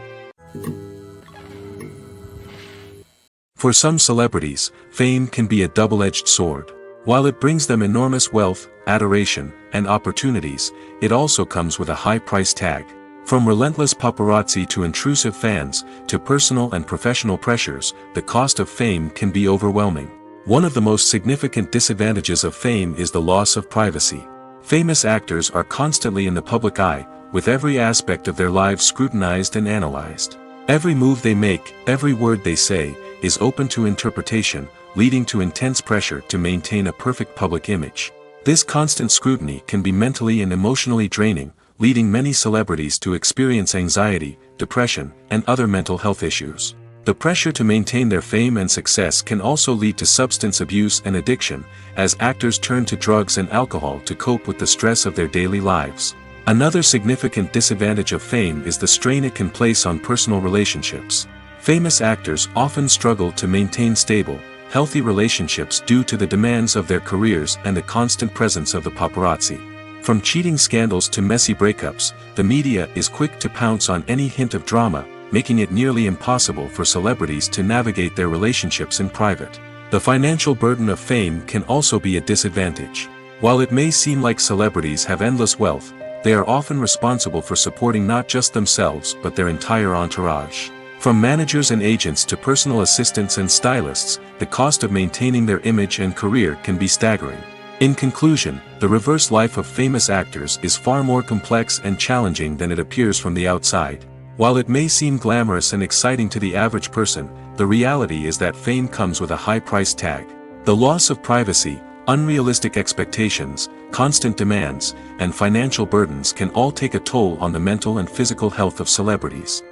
For some celebrities, fame can be a double-edged sword. While it brings them enormous wealth, adoration, and opportunities, it also comes with a high price tag. From relentless paparazzi to intrusive fans, to personal and professional pressures, the cost of fame can be overwhelming. One of the most significant disadvantages of fame is the loss of privacy. Famous actors are constantly in the public eye, with every aspect of their lives scrutinized and analyzed. Every move they make, every word they say, is open to interpretation, leading to intense pressure to maintain a perfect public image. This constant scrutiny can be mentally and emotionally draining, leading many celebrities to experience anxiety, depression, and other mental health issues. The pressure to maintain their fame and success can also lead to substance abuse and addiction, as actors turn to drugs and alcohol to cope with the stress of their daily lives. Another significant disadvantage of fame is the strain it can place on personal relationships. Famous actors often struggle to maintain stable, healthy relationships due to the demands of their careers and the constant presence of the paparazzi. From cheating scandals to messy breakups, the media is quick to pounce on any hint of drama, making it nearly impossible for celebrities to navigate their relationships in private. The financial burden of fame can also be a disadvantage. While it may seem like celebrities have endless wealth, they are often responsible for supporting not just themselves but their entire entourage. From managers and agents to personal assistants and stylists, the cost of maintaining their image and career can be staggering. In conclusion, the reverse life of famous actors is far more complex and challenging than it appears from the outside. While it may seem glamorous and exciting to the average person, the reality is that fame comes with a high price tag. The loss of privacy, unrealistic expectations, constant demands, and financial burdens can all take a toll on the mental and physical health of celebrities.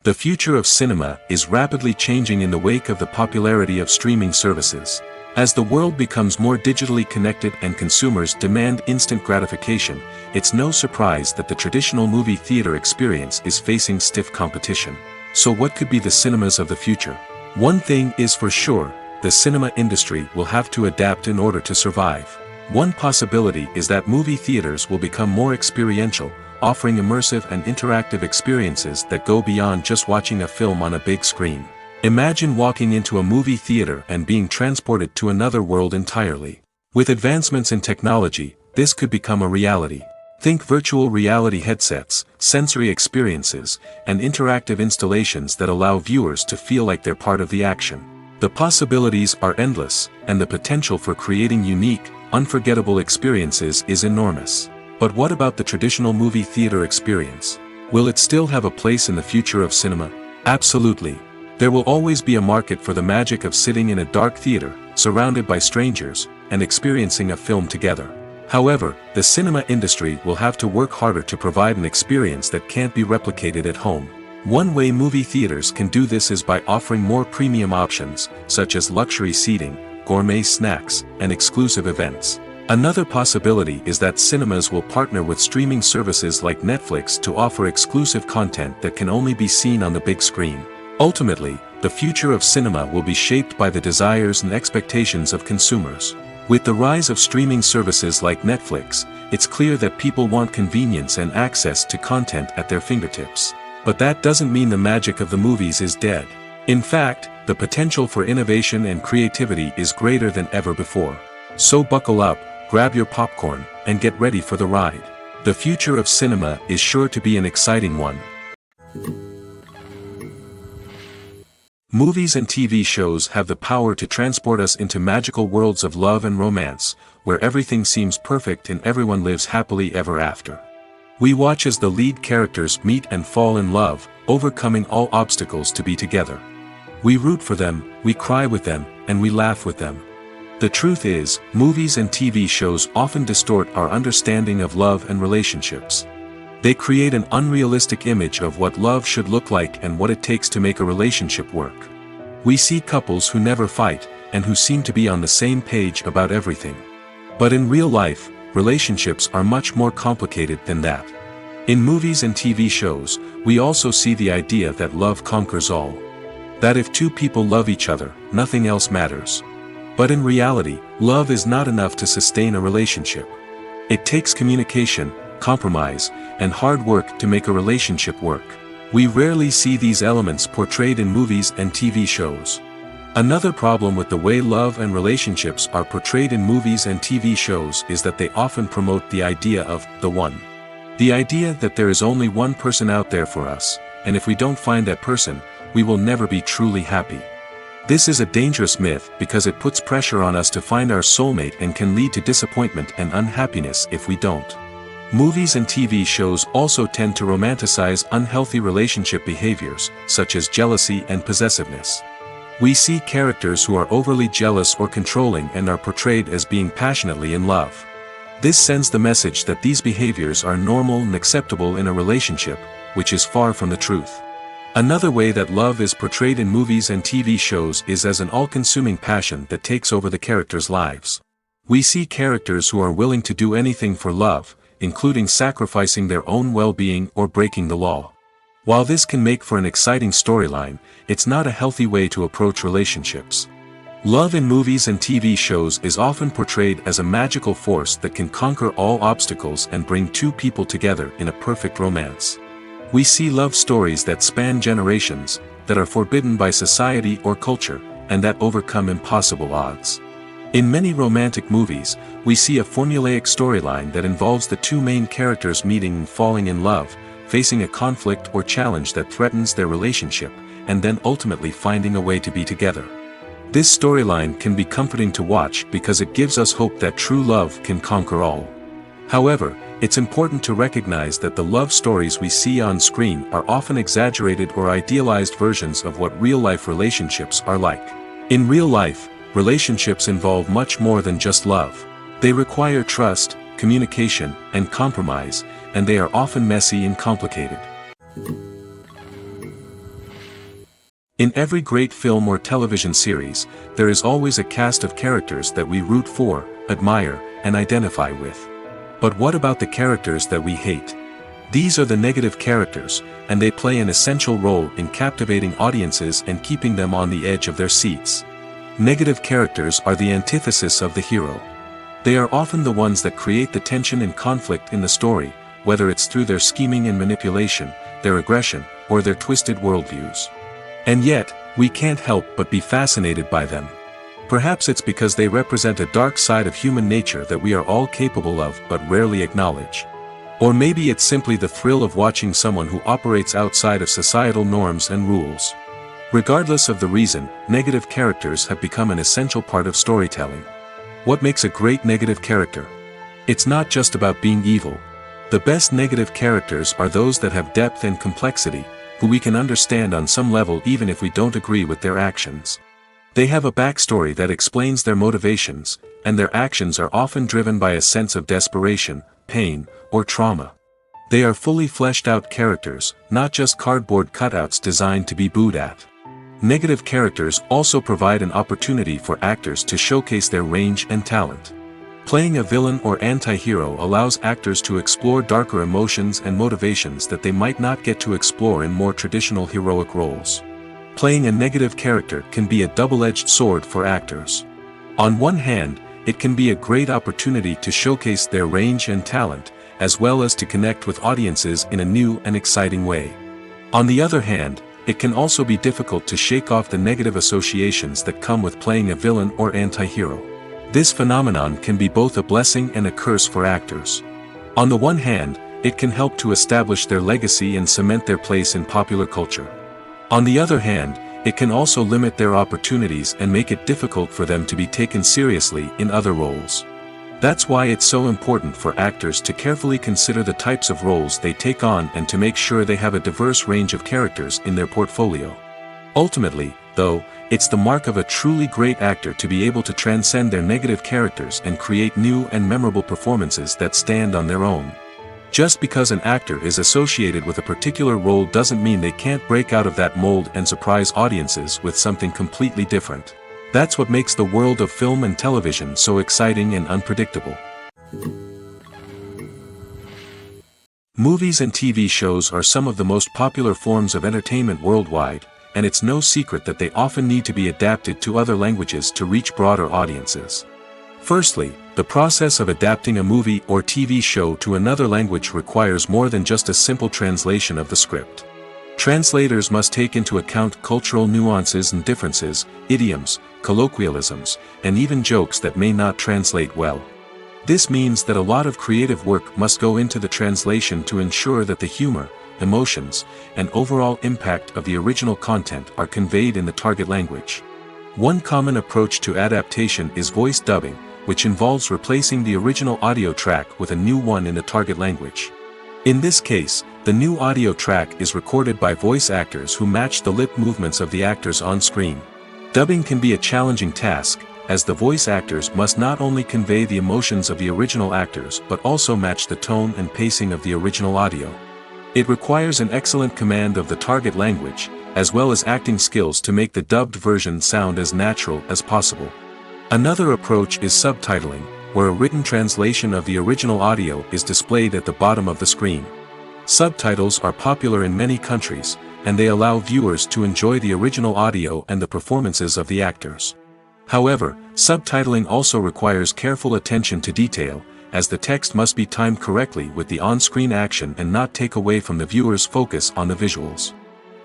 The future of cinema is rapidly changing in the wake of the popularity of streaming services. As the world becomes more digitally connected and consumers demand instant gratification, it's no surprise that the traditional movie theater experience is facing stiff competition. So what could be the cinemas of the future? One thing is for sure, the cinema industry will have to adapt in order to survive. One possibility is that movie theaters will become more experiential, offering immersive and interactive experiences that go beyond just watching a film on a big screen. Imagine walking into a movie theater and being transported to another world entirely. With advancements in technology, this could become a reality. Think virtual reality headsets, sensory experiences, and interactive installations that allow viewers to feel like they're part of the action. The possibilities are endless, and the potential for creating unique, unforgettable experiences is enormous. But what about the traditional movie theater experience? Will it still have a place in the future of cinema? Absolutely. There will always be a market for the magic of sitting in a dark theater, surrounded by strangers, and experiencing a film together. However, the cinema industry will have to work harder to provide an experience that can't be replicated at home. One way movie theaters can do this is by offering more premium options, such as luxury seating, gourmet snacks, and exclusive events. Another possibility is that cinemas will partner with streaming services like Netflix to offer exclusive content that can only be seen on the big screen. Ultimately, the future of cinema will be shaped by the desires and expectations of consumers. With the rise of streaming services like Netflix, it's clear that people want convenience and access to content at their fingertips. But that doesn't mean the magic of the movies is dead. In fact, the potential for innovation and creativity is greater than ever before. So buckle up, grab your popcorn, and get ready for the ride. The future of cinema is sure to be an exciting one. Movies and TV shows have the power to transport us into magical worlds of love and romance, where everything seems perfect and everyone lives happily ever after. We watch as the lead characters meet and fall in love, overcoming all obstacles to be together. We root for them, we cry with them, and we laugh with them. The truth is, movies and TV shows often distort our understanding of love and relationships. They create an unrealistic image of what love should look like and what it takes to make a relationship work. We see couples who never fight, and who seem to be on the same page about everything. But in real life, relationships are much more complicated than that. In movies and TV shows, we also see the idea that love conquers all. That if two people love each other, nothing else matters. But in reality, love is not enough to sustain a relationship. It takes communication, compromise, and hard work to make a relationship work. We rarely see these elements portrayed in movies and TV shows. Another problem with the way love and relationships are portrayed in movies and TV shows is that they often promote the idea of the one. The idea that there is only one person out there for us, and if we don't find that person, we will never be truly happy. This is a dangerous myth because it puts pressure on us to find our soulmate and can lead to disappointment and unhappiness if we don't. Movies and TV shows also tend to romanticize unhealthy relationship behaviors, such as jealousy and possessiveness. We see characters who are overly jealous or controlling and are portrayed as being passionately in love. This sends the message that these behaviors are normal and acceptable in a relationship, which is far from the truth. Another way that love is portrayed in movies and TV shows is as an all-consuming passion that takes over the characters' lives. We see characters who are willing to do anything for love, including sacrificing their own well-being or breaking the law. While this can make for an exciting storyline, it's not a healthy way to approach relationships. Love in movies and TV shows is often portrayed as a magical force that can conquer all obstacles and bring two people together in a perfect romance. We see love stories that span generations, that are forbidden by society or culture, and that overcome impossible odds. In many romantic movies, we see a formulaic storyline that involves the two main characters meeting and falling in love, facing a conflict or challenge that threatens their relationship, and then ultimately finding a way to be together. This storyline can be comforting to watch because it gives us hope that true love can conquer all. However, it's important to recognize that the love stories we see on screen are often exaggerated or idealized versions of what real-life relationships are like. In real life, relationships involve much more than just love. They require trust, communication, and compromise, and they are often messy and complicated. In every great film or television series, there is always a cast of characters that we root for, admire, and identify with. But what about the characters that we hate? These are the negative characters, and they play an essential role in captivating audiences and keeping them on the edge of their seats. Negative characters are the antithesis of the hero. They are often the ones that create the tension and conflict in the story, whether it's through their scheming and manipulation, their aggression, or their twisted worldviews. And yet, we can't help but be fascinated by them. Perhaps it's because they represent a dark side of human nature that we are all capable of but rarely acknowledge. Or maybe it's simply the thrill of watching someone who operates outside of societal norms and rules. Regardless of the reason, negative characters have become an essential part of storytelling. What makes a great negative character? It's not just about being evil. The best negative characters are those that have depth and complexity, who we can understand on some level even if we don't agree with their actions. They have a backstory that explains their motivations, and their actions are often driven by a sense of desperation, pain, or trauma. They are fully fleshed out characters, not just cardboard cutouts designed to be booed at. Negative characters also provide an opportunity for actors to showcase their range and talent. Playing a villain or anti-hero allows actors to explore darker emotions and motivations that they might not get to explore in more traditional heroic roles. Playing a negative character can be a double-edged sword for actors. On one hand, it can be a great opportunity to showcase their range and talent, as well as to connect with audiences in a new and exciting way. On the other hand, it can also be difficult to shake off the negative associations that come with playing a villain or anti-hero. This phenomenon can be both a blessing and a curse for actors. On the one hand, it can help to establish their legacy and cement their place in popular culture. On the other hand, it can also limit their opportunities and make it difficult for them to be taken seriously in other roles. That's why it's so important for actors to carefully consider the types of roles they take on and to make sure they have a diverse range of characters in their portfolio. Ultimately, though, it's the mark of a truly great actor to be able to transcend their negative characters and create new and memorable performances that stand on their own. Just because an actor is associated with a particular role doesn't mean they can't break out of that mold and surprise audiences with something completely different. That's what makes the world of film and television so exciting and unpredictable. Movies and TV shows are some of the most popular forms of entertainment worldwide, and it's no secret that they often need to be adapted to other languages to reach broader audiences. Firstly, the process of adapting a movie or TV show to another language requires more than just a simple translation of the script. Translators must take into account cultural nuances and differences, idioms, colloquialisms, and even jokes that may not translate well. This means that a lot of creative work must go into the translation to ensure that the humor, emotions, and overall impact of the original content are conveyed in the target language. One common approach to adaptation is voice dubbing, which involves replacing the original audio track with a new one in the target language. In this case, the new audio track is recorded by voice actors who match the lip movements of the actors on screen. Dubbing can be a challenging task, as the voice actors must not only convey the emotions of the original actors but also match the tone and pacing of the original audio. It requires an excellent command of the target language, as well as acting skills to make the dubbed version sound as natural as possible. Another approach is subtitling, where a written translation of the original audio is displayed at the bottom of the screen. Subtitles are popular in many countries, and they allow viewers to enjoy the original audio and the performances of the actors. However, subtitling also requires careful attention to detail, as the text must be timed correctly with the on-screen action and not take away from the viewer's focus on the visuals.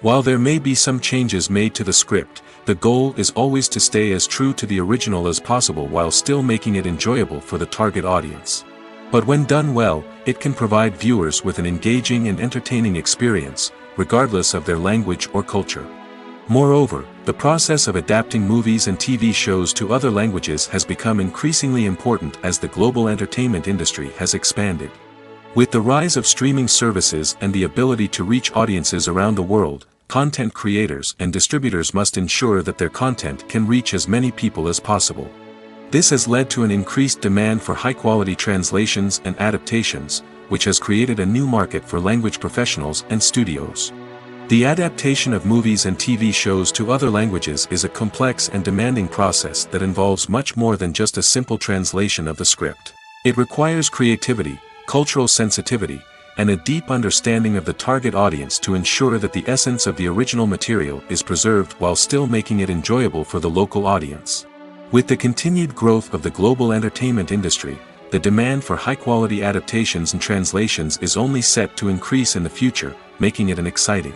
While there may be some changes made to the script, the goal is always to stay as true to the original as possible while still making it enjoyable for the target audience. But when done well, it can provide viewers with an engaging and entertaining experience, regardless of their language or culture. Moreover, the process of adapting movies and TV shows to other languages has become increasingly important as the global entertainment industry has expanded. With the rise of streaming services and the ability to reach audiences around the world, content creators and distributors must ensure that their content can reach as many people as possible. This has led to an increased demand for high-quality translations and adaptations, which has created a new market for language professionals and studios. The adaptation of movies and TV shows to other languages is a complex and demanding process that involves much more than just a simple translation of the script. It requires creativity, cultural sensitivity, and a deep understanding of the target audience to ensure that the essence of the original material is preserved while still making it enjoyable for the local audience. With the continued growth of the global entertainment industry, the demand for high-quality adaptations and translations is only set to increase in the future, making it an exciting